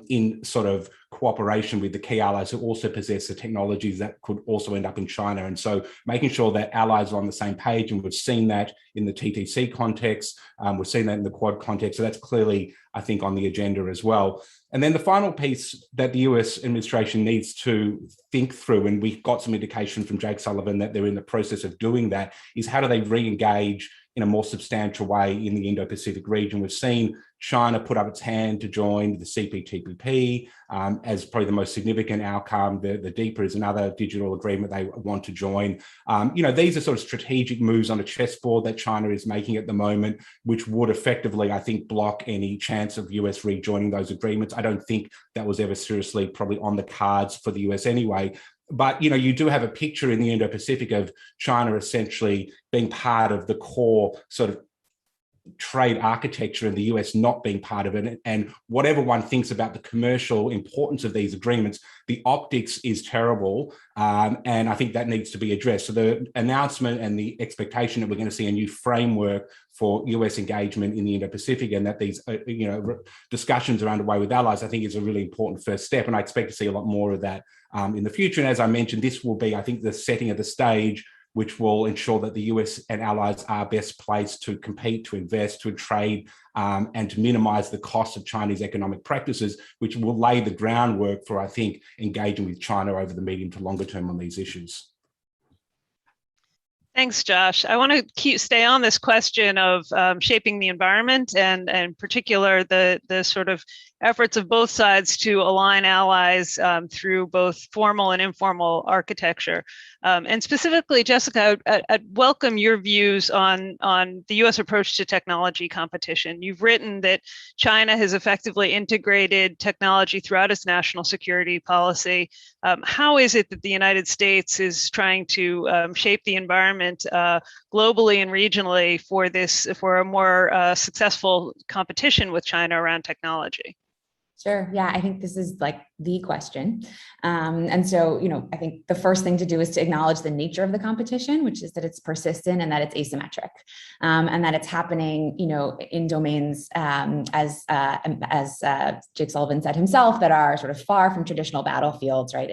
in sort of cooperation with the key allies who also possess the technologies that could also end up in China. And so making sure that allies are on the same page, and we've seen that in the TTC context, we've seen that in the Quad context. So that's clearly, I think, on the agenda as well. And then the final piece that the US administration needs to think through, and we've got some indication from Jake Sullivan that they're in the process of doing that, is how do they re-engage in a more substantial way in the Indo-Pacific region? We've seen China put up its hand to join the CPTPP as probably the most significant outcome. The deeper is another digital agreement they want to join. These are sort of strategic moves on a chessboard that China is making at the moment, which would effectively, I think, block any chance of US rejoining those agreements. I don't think that was ever seriously probably on the cards for the US anyway. But, you do have a picture in the Indo-Pacific of China essentially being part of the core sort of trade architecture and the US not being part of it. And whatever one thinks about the commercial importance of these agreements, the optics is terrible. And I think that needs to be addressed. So the announcement and the expectation that we're going to see a new framework for US engagement in the Indo-Pacific, and that these discussions are underway with allies, I think is a really important first step. And I expect to see a lot more of that in the future. And as I mentioned, this will be, I think, the setting of the stage which will ensure that the US and allies are best placed to compete, to invest, to trade, and to minimize the cost of Chinese economic practices, which will lay the groundwork for, I think, engaging with China over the medium to longer term on these issues. Thanks, Josh. I want to stay on this question of shaping the environment, and in particular the sort of efforts of both sides to align allies through both formal and informal architecture. And specifically, Jessica, I'd welcome your views on the U.S. approach to technology competition. You've written that China has effectively integrated technology throughout its national security policy. How is it that the United States is trying to shape the environment globally and regionally for a more successful competition with China around technology? Sure. Yeah, I think this is like the question. And so, I think the first thing to do is to acknowledge the nature of the competition, which is that it's persistent and that it's asymmetric, and that it's happening, in domains, as Jake Sullivan said himself, that are sort of far from traditional battlefields, right?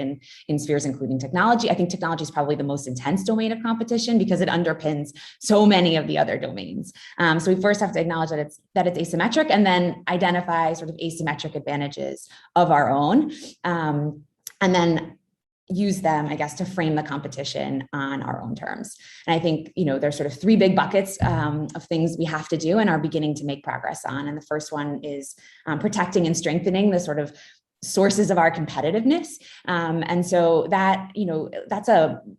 In spheres including technology. I think technology is probably the most intense domain of competition because it underpins so many of the other domains. So we first have to acknowledge that it's asymmetric, and then identify sort of asymmetric advantages of our own. And then use them, I guess, to frame the competition on our own terms. And I think, there's sort of three big buckets of things we have to do and are beginning to make progress on. And the first one is protecting and strengthening the sort of sources of our competitiveness. And so that,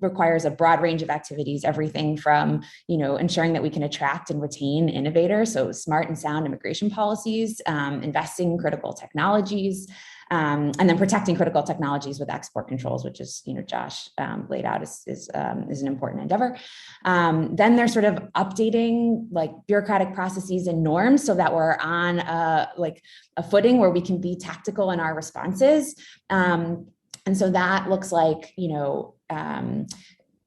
requires a broad range of activities, everything from, ensuring that we can attract and retain innovators. So smart and sound immigration policies, investing in critical technologies, and then protecting critical technologies with export controls, which is, Josh laid out is an important endeavor. Then there's sort of updating like bureaucratic processes and norms so that we're on a footing where we can be tactical in our responses. And so that looks like,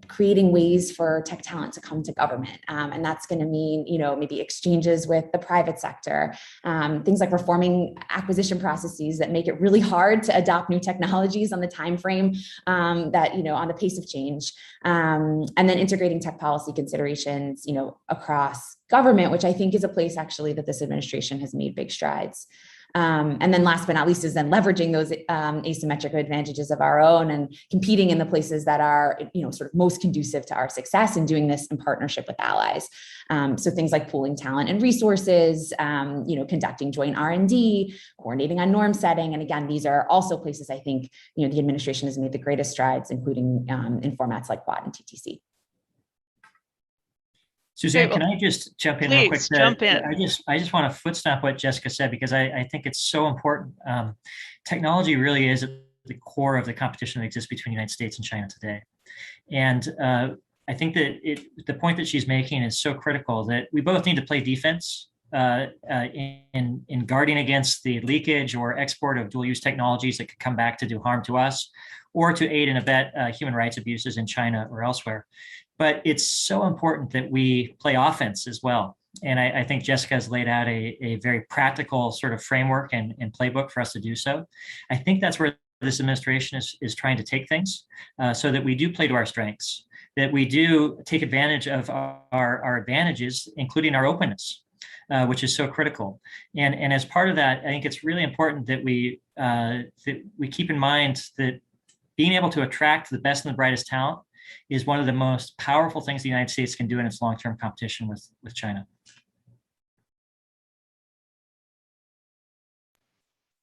creating ways for tech talent to come to government. And that's going to mean, maybe exchanges with the private sector, things like reforming acquisition processes that make it really hard to adopt new technologies on the time frame that, on the pace of change. And then integrating tech policy considerations, across government, which I think is a place actually that this administration has made big strides. And then last but not least is then leveraging those asymmetric advantages of our own and competing in the places that are, sort of most conducive to our success, and doing this in partnership with allies. So things like pooling talent and resources, conducting joint R&D, coordinating on norm setting. And again, these are also places I think, the administration has made the greatest strides, including in formats like Quad and TTC. Suzanne, can I just jump in real quick? Jump in. I just want to footstep what Jessica said, because I think it's so important. Technology really is at the core of the competition that exists between the United States and China today. And I think that the point that she's making is so critical, that we both need to play defense in guarding against the leakage or export of dual-use technologies that could come back to do harm to us, or to aid and abet human rights abuses in China or elsewhere. But it's so important that we play offense as well. And I think Jessica has laid out a very practical sort of framework and playbook for us to do so. I think that's where this administration is trying to take things, so that we do play to our strengths, that we do take advantage of our advantages, including our openness, which is so critical. And as part of that, I think it's really important that we keep in mind that being able to attract the best and the brightest talent is one of the most powerful things the United States can do in its long-term competition with China.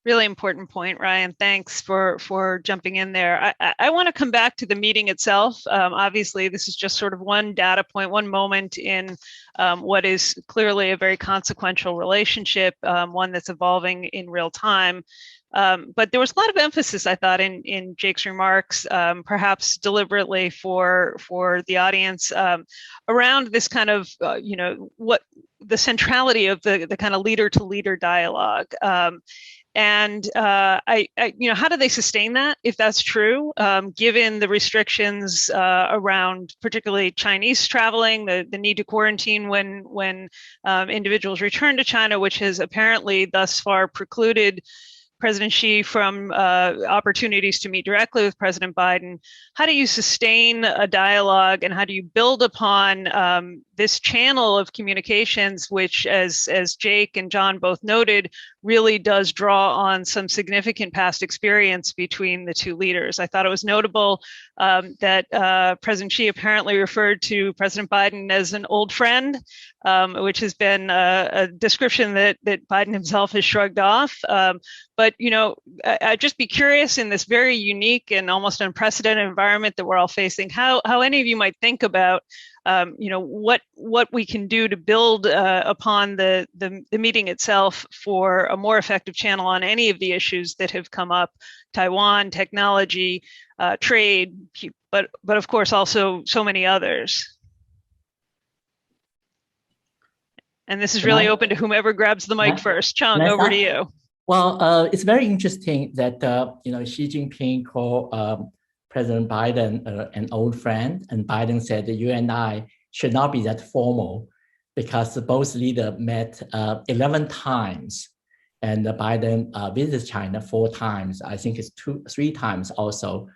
Really important point, Ryan. Thanks for jumping in there. I want to come back to the meeting itself. Obviously, this is just sort of one data point, one moment in what is clearly a very consequential relationship, one that's evolving in real time. But there was a lot of emphasis, I thought, in Jake's remarks, perhaps deliberately for the audience, around this kind of, what the centrality of the kind of leader to leader dialogue. And how do they sustain that if that's true, given the restrictions around particularly Chinese traveling, the need to quarantine when individuals return to China, which has apparently thus far precluded President Xi from opportunities to meet directly with President Biden? How do you sustain a dialogue, and how do you build upon this channel of communications, which, as Jake and John both noted, really does draw on some significant past experience between the two leaders? I thought it was notable that President Xi apparently referred to President Biden as an old friend, which has been a description that Biden himself has shrugged off. But, I'd just be curious, in this very unique and almost unprecedented environment that we're all facing, how any of you might think about, what we can do to build upon the meeting itself for a more effective channel on any of the issues that have come up: Taiwan, technology, trade, but of course also so many others. And this is really open to whomever grabs the mic first. Chung, over to you. Well, it's very interesting that Xi Jinping called President Biden an old friend, and Biden said that you and I should not be that formal, because both leaders met 11 times, and Biden visited China 4 times. I think it's 3 times also.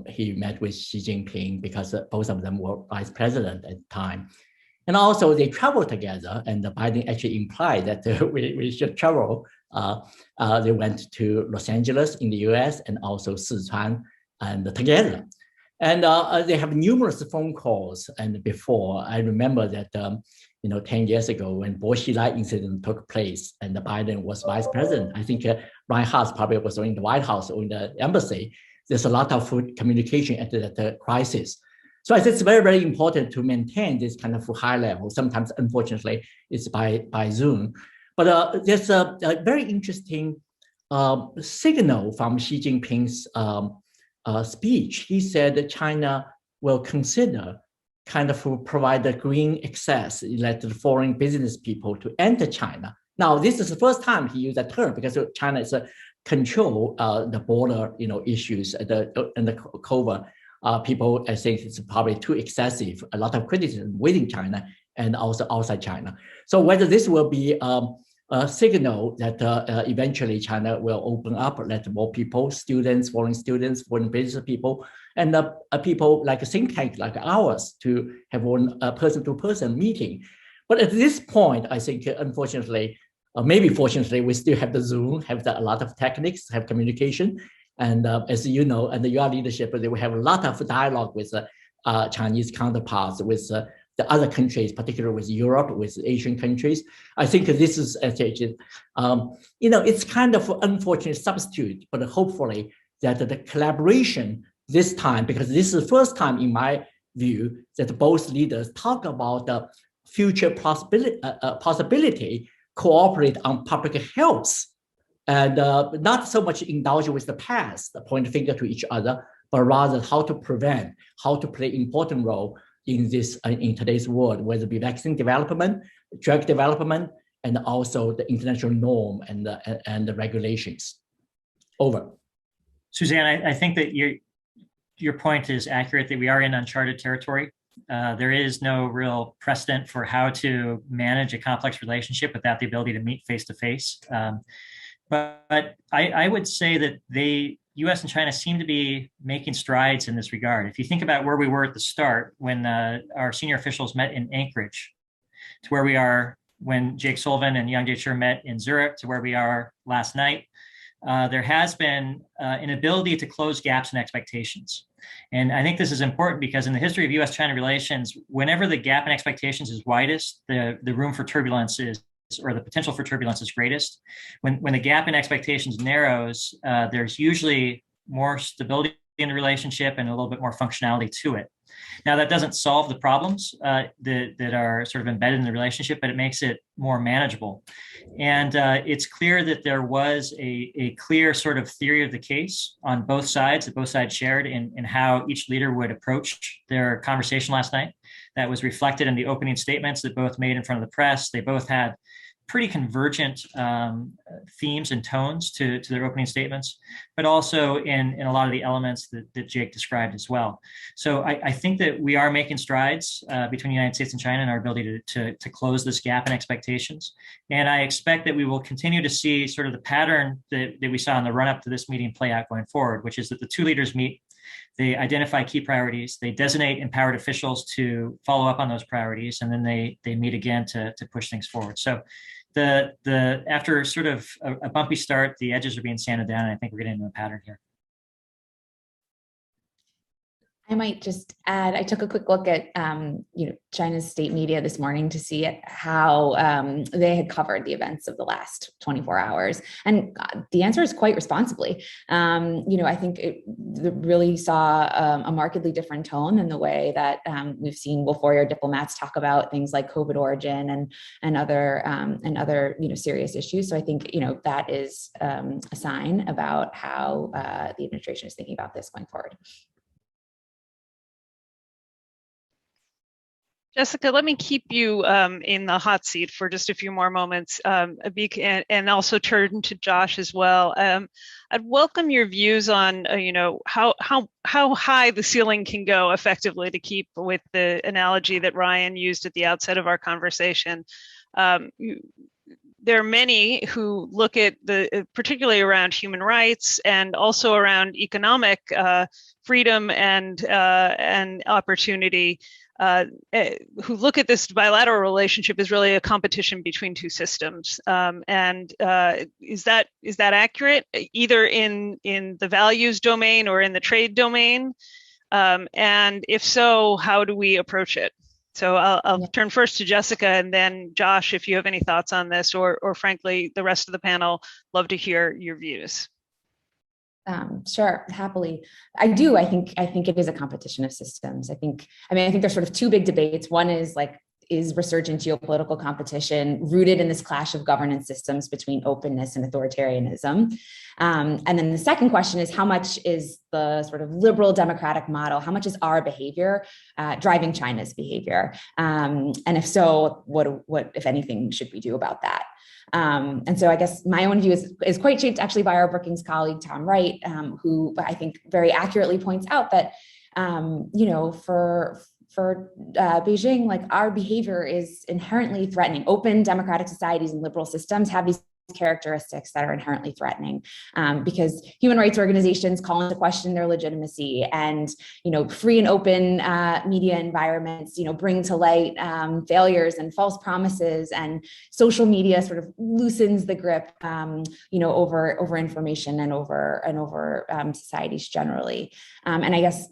He met with Xi Jinping, because both of them were vice president at the time. And also they traveled together, and Biden actually implied that we should travel. They went to Los Angeles in the US, and also Sichuan, and together. And they have numerous phone calls. And before, I remember that 10 years ago, when Bo Xilai incident took place and Biden was vice president, I think Reinhardt probably was in the White House or in the embassy. There's a lot of communication at that crisis. So I think it's very, very important to maintain this kind of high level. Sometimes, unfortunately, it's by Zoom. But there's a very interesting signal from Xi Jinping's speech. He said that China will consider kind of provide a green access, let the foreign business people to enter China. Now, this is the first time he used that term, because China is control the border, issues and the COVID. People, I think it's probably too excessive. A lot of criticism within China and also outside China. So whether this will be a signal that eventually China will open up, let more people, students, foreign business people, and people like a think tank like ours to have one person-to-person meeting. But at this point, I think, unfortunately, maybe fortunately, we still have the Zoom, have a lot of techniques, have communication. And as you know, under your leadership, we have a lot of dialogue with Chinese counterparts, with the other countries, particularly with Europe, with Asian countries. I think this is, it's kind of an unfortunate substitute, but hopefully that the collaboration this time, because this is the first time in my view that both leaders talk about the future possibility cooperate on public health, and not so much indulge with the past, point the finger to each other, but rather how to prevent, how to play important role in this in today's world, whether it be vaccine development, drug development, and also the international norm and the regulations. Over. Suzanne, I think that your point is accurate, that we are in uncharted territory. There is no real precedent for how to manage a complex relationship without the ability to meet face-to-face. But I would say that the U.S. and China seem to be making strides in this regard. If you think about where we were at the start, when our senior officials met in Anchorage, to where we are when Jake Sullivan and Yang Jiechi met in Zurich, to where we are last night, there has been an ability to close gaps in expectations. And I think this is important because in the history of U.S.-China relations, whenever the gap in expectations is widest, the room for turbulence is, or the potential for turbulence is greatest. When the gap in expectations narrows, there's usually more stability in the relationship and a little bit more functionality to it. Now, that doesn't solve the problems that are sort of embedded in the relationship, but it makes it more manageable. And it's clear that there was a clear sort of theory of the case on both sides, that both sides shared in how each leader would approach their conversation last night. That was reflected in the opening statements that both made in front of the press. They both had pretty convergent themes and tones to their opening statements, but also in a lot of the elements that Jake described as well. So I think that we are making strides between the United States and China in our ability to close this gap in expectations. And I expect that we will continue to see sort of the pattern that we saw in the run up to this meeting play out going forward, which is that the two leaders meet, they identify key priorities, they designate empowered officials to follow up on those priorities, and then they meet again to push things forward. So after sort of a bumpy start, the edges are being sanded down, and I think we're getting into a pattern here. I might just add, I took a quick look at China's state media this morning to see how they had covered the events of the last 24 hours. And the answer is quite responsibly. I think it really saw a markedly different tone than the way that we've seen Wolf-Warrior diplomats talk about things like COVID origin and other serious issues. So I think that is a sign about how the administration is thinking about this going forward. Jessica, let me keep you in the hot seat for just a few more moments, and also turn to Josh as well. I'd welcome your views on, how high the ceiling can go effectively, to keep with the analogy that Ryan used at the outset of our conversation. There are many who look at particularly around human rights and also around economic freedom and opportunity, who look at this bilateral relationship as really a competition between two systems. Is that accurate, either in the values domain or in the trade domain? And if so, how do we approach it? So I'll turn first to Jessica, and then Josh, if you have any thoughts on this, or frankly, the rest of the panel, love to hear your views. Sure, happily. I do. I think it is a competition of systems. I think there's sort of two big debates. One is is resurgent geopolitical competition rooted in this clash of governance systems between openness and authoritarianism? And then the second question is, how much is the sort of liberal democratic model, how much is our behavior driving China's behavior? And if so, what, if anything, should we do about that? And so I guess my own view is quite shaped actually by our Brookings colleague, Tom Wright, who I think very accurately points out that, for Beijing, our behavior is inherently threatening. Open democratic societies and liberal systems have these characteristics that are inherently threatening, because human rights organizations call into question their legitimacy, and free and open media environments bring to light failures and false promises, and social media sort of loosens the grip over information and over societies generally. And I guess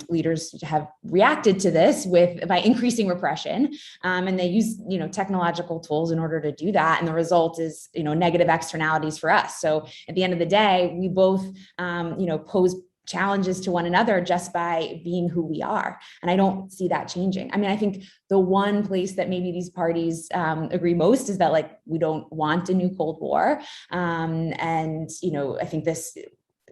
leaders have reacted to this by increasing repression, and they use technological tools in order to do that, and the result is negative externalities for us. So at the end of the day, we both pose challenges to one another just by being who we are, and I don't see that changing. I mean, I think the one place that maybe these parties agree most is that we don't want a new Cold War, and I think this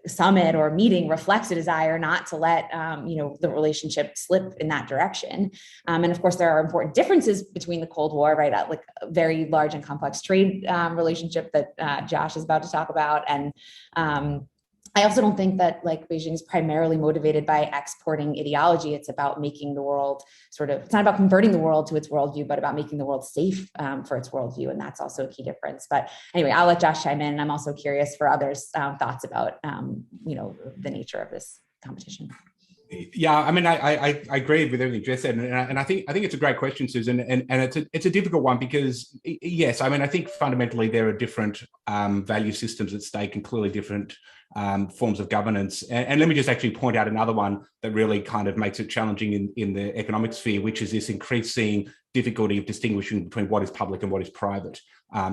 summit or meeting reflects a desire not to let the relationship slip in that direction. And of course, there are important differences between the Cold War, right? Like a very large and complex trade relationship that Josh is about to talk about. And I also don't think that Beijing is primarily motivated by exporting ideology. It's about making the world it's not about converting the world to its worldview, but about making the world safe for its worldview. And that's also a key difference. But anyway, I'll let Josh chime in. And I'm also curious for others' thoughts about, the nature of this competition. Yeah, I mean, I agree with everything Jess said, and I think it's a great question, Susan, and it's a difficult one because yes, I mean, I think fundamentally there are different value systems at stake and clearly different forms of governance. And let me just actually point out another one that really kind of makes it challenging in the economic sphere, which is this increasing difficulty of distinguishing between what is public and what is private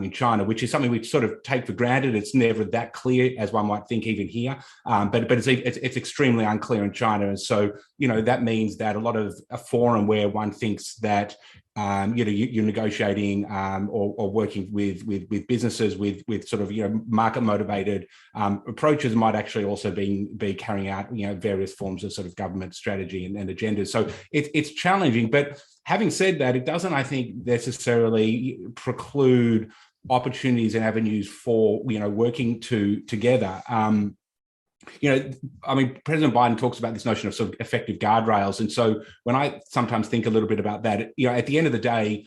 in China, which is something we sort of take for granted. It's never that clear as one might think even here, but it's extremely unclear in China. And so, that means that a lot of a forum where one thinks that you're negotiating or working with businesses with sort of market motivated approaches might actually also be carrying out various forms of sort of government strategy and agendas. So it's challenging, but having said that, it doesn't, I think, necessarily preclude opportunities and avenues for working together. President Biden talks about this notion of sort of effective guardrails. And so when I sometimes think a little bit about that, at the end of the day,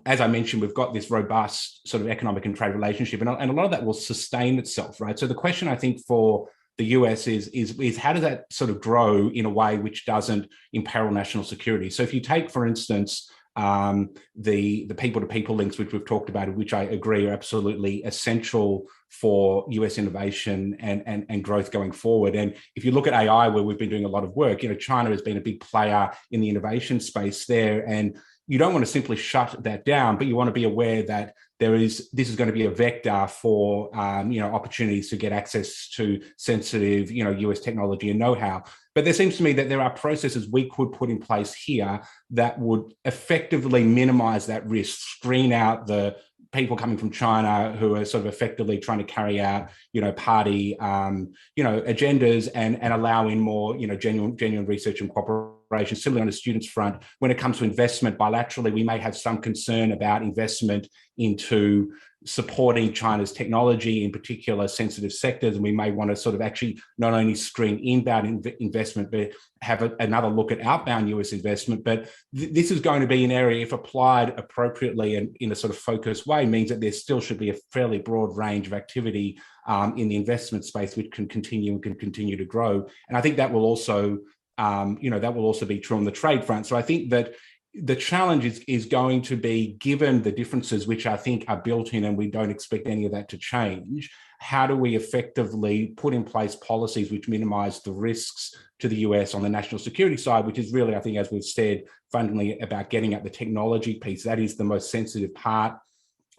as I mentioned, we've got this robust sort of economic and trade relationship, and a lot of that will sustain itself, right? So the question, I think, for the US is how does that sort of grow in a way which doesn't imperil national security? So if you take, for instance, the people-to-people links, which we've talked about, which I agree are absolutely essential for US innovation and growth going forward. And if you look at AI, where we've been doing a lot of work, China has been a big player in the innovation space there. And you don't want to simply shut that down, but you want to be aware that this is going to be a vector for opportunities to get access to sensitive US technology and know-how. But there seems to me that there are processes we could put in place here that would effectively minimize that risk, screen out the people coming from China who are sort of effectively trying to carry out, party, agendas and allow in more, genuine research and cooperation. Similarly, on the students front, when it comes to investment bilaterally, we may have some concern about investment into supporting China's technology, in particular sensitive sectors, and we may want to sort of actually not only screen inbound investment, but have another look at outbound US investment. But this is going to be an area, if applied appropriately and in a sort of focused way, means that there still should be a fairly broad range of activity in the investment space, which can continue to grow. And I think that will also, be true on the trade front. So I think that the challenge is going to be, given the differences which I think are built in, and we don't expect any of that to change, how do we effectively put in place policies which minimize the risks to the US on the national security side, which is really, I think, as we've said, fundamentally about getting at the technology piece. That is the most sensitive part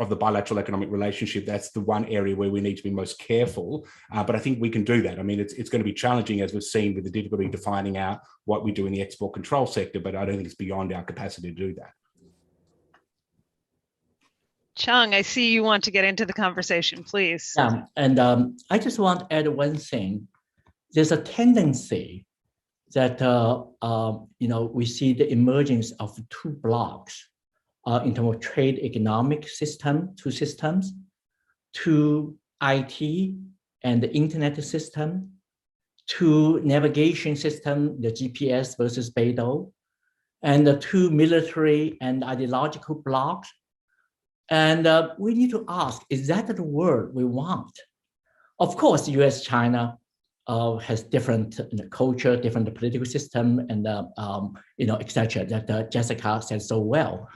of the bilateral economic relationship. That's the one area where we need to be most careful. But I think we can do that. I mean, it's going to be challenging, as we've seen, with the difficulty of defining out what we do in the export control sector, but I don't think it's beyond our capacity to do that. Chung, I see you want to get into the conversation, please. Yeah, and I just want to add one thing. There's a tendency that, we see the emergence of two blocks in terms of trade economic system, two systems, to IT and the internet system, to navigation system, the GPS versus Beidou, and the two military and ideological blocks. And we need to ask, is that the world we want? Of course, U.S. China has different culture, different political system, and etc. That Jessica said so well.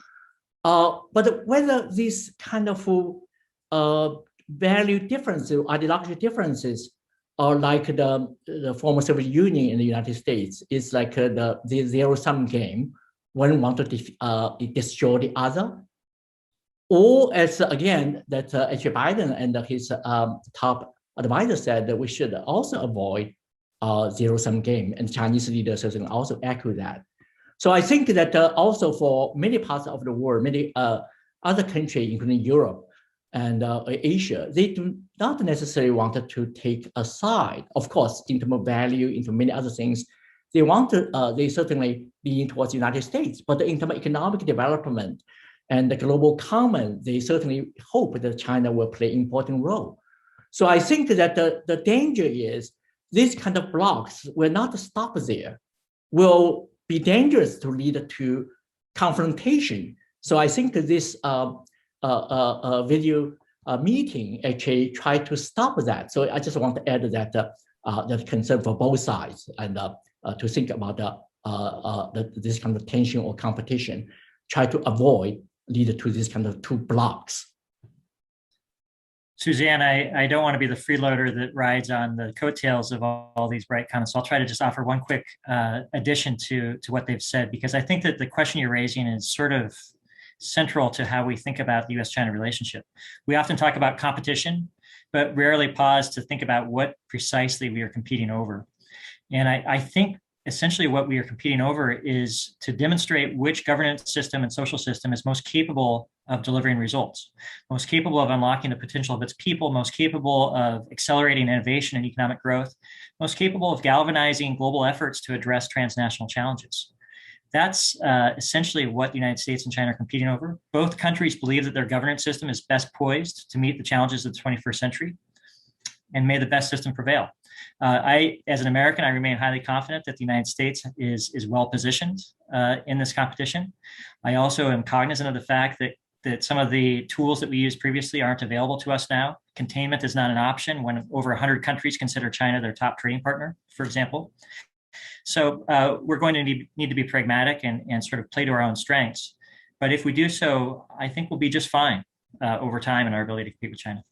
But whether these kind of value differences, ideological differences, are like the former Soviet Union in the United States, is like the zero-sum game. One want to destroy the other. Or as again, that H. Biden and his top advisor said that we should also avoid zero-sum game, and Chinese leaders certainly also echo that. So I think that also for many parts of the world, many other countries, including Europe and Asia, they do not necessarily want to take a side. Of course, in terms of value, in terms of many other things, they want to, they certainly lean towards the United States, but in terms of economic development and the global common, they certainly hope that China will play an important role. So I think that the danger is these kind of blocks will not stop there, will be dangerous to lead to confrontation. So I think this video meeting actually tried to stop that. So I just want to add that that concern for both sides, and to think about this kind of tension or competition, try to avoid lead to this kind of two blocks. Suzanne, I don't want to be the freeloader that rides on the coattails of all these bright comments. So I'll try to just offer one quick addition to what they've said, because I think that the question you're raising is sort of central to how we think about the U.S. China relationship. We often talk about competition, but rarely pause to think about what precisely we are competing over. And I think essentially what we are competing over is to demonstrate which governance system and social system is most capable of delivering results, most capable of unlocking the potential of its people, most capable of accelerating innovation and economic growth, most capable of galvanizing global efforts to address transnational challenges. That's essentially what the United States and China are competing over. Both countries believe that their governance system is best poised to meet the challenges of the 21st century, and may the best system prevail. As an American, I remain highly confident that the United States is well positioned in this competition. I also am cognizant of the fact that some of the tools that we used previously aren't available to us now. Containment is not an option when over 100 countries consider China their top trading partner, for example. So we're going to need to be pragmatic and sort of play to our own strengths. But if we do so, I think we'll be just fine over time in our ability to compete with China.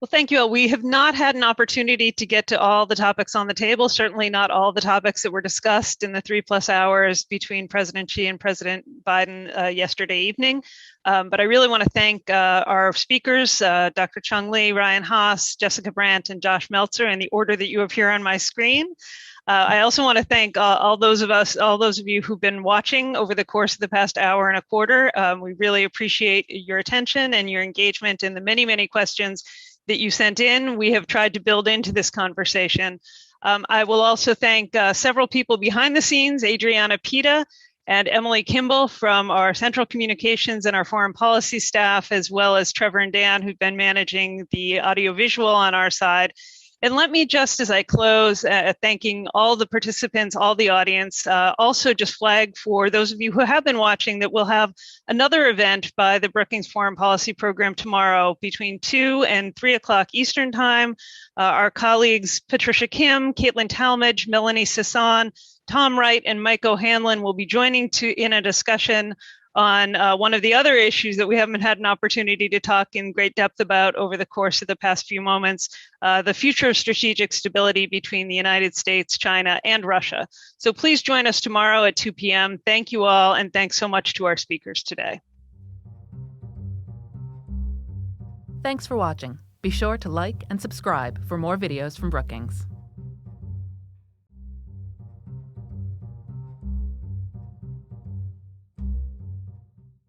Well, thank you all. We have not had an opportunity to get to all the topics on the table, certainly not all the topics that were discussed in the 3+ hours between President Xi and President Biden yesterday evening. But I really want to thank our speakers, Dr. Chung Lee, Ryan Haas, Jessica Brandt, and Josh Meltzer in the order that you have here on my screen. I also want to thank all those of you who've been watching over the course of the past hour and a quarter. We really appreciate your attention and your engagement in the many, many questions that you sent in. We have tried to build into this conversation. I will also thank several people behind the scenes, Adriana Pita and Emily Kimball from our Central Communications and our Foreign Policy staff, as well as Trevor and Dan, who've been managing the audiovisual on our side. And let me just, as I close, thanking all the participants, all the audience, also just flag for those of you who have been watching that we'll have another event by the Brookings Foreign Policy Program tomorrow between 2 and 3 o'clock Eastern Time. Our colleagues Patricia Kim, Caitlin Talmadge, Melanie Sasson, Tom Wright, and Mike O'Hanlon will be joining in a discussion on one of the other issues that we haven't had an opportunity to talk in great depth about over the course of the past few moments, the future of strategic stability between the United States, China, and Russia. So please join us tomorrow at 2 p.m. Thank you all, and thanks so much to our speakers today. Thanks for watching. Be sure to like and subscribe for more videos from Brookings.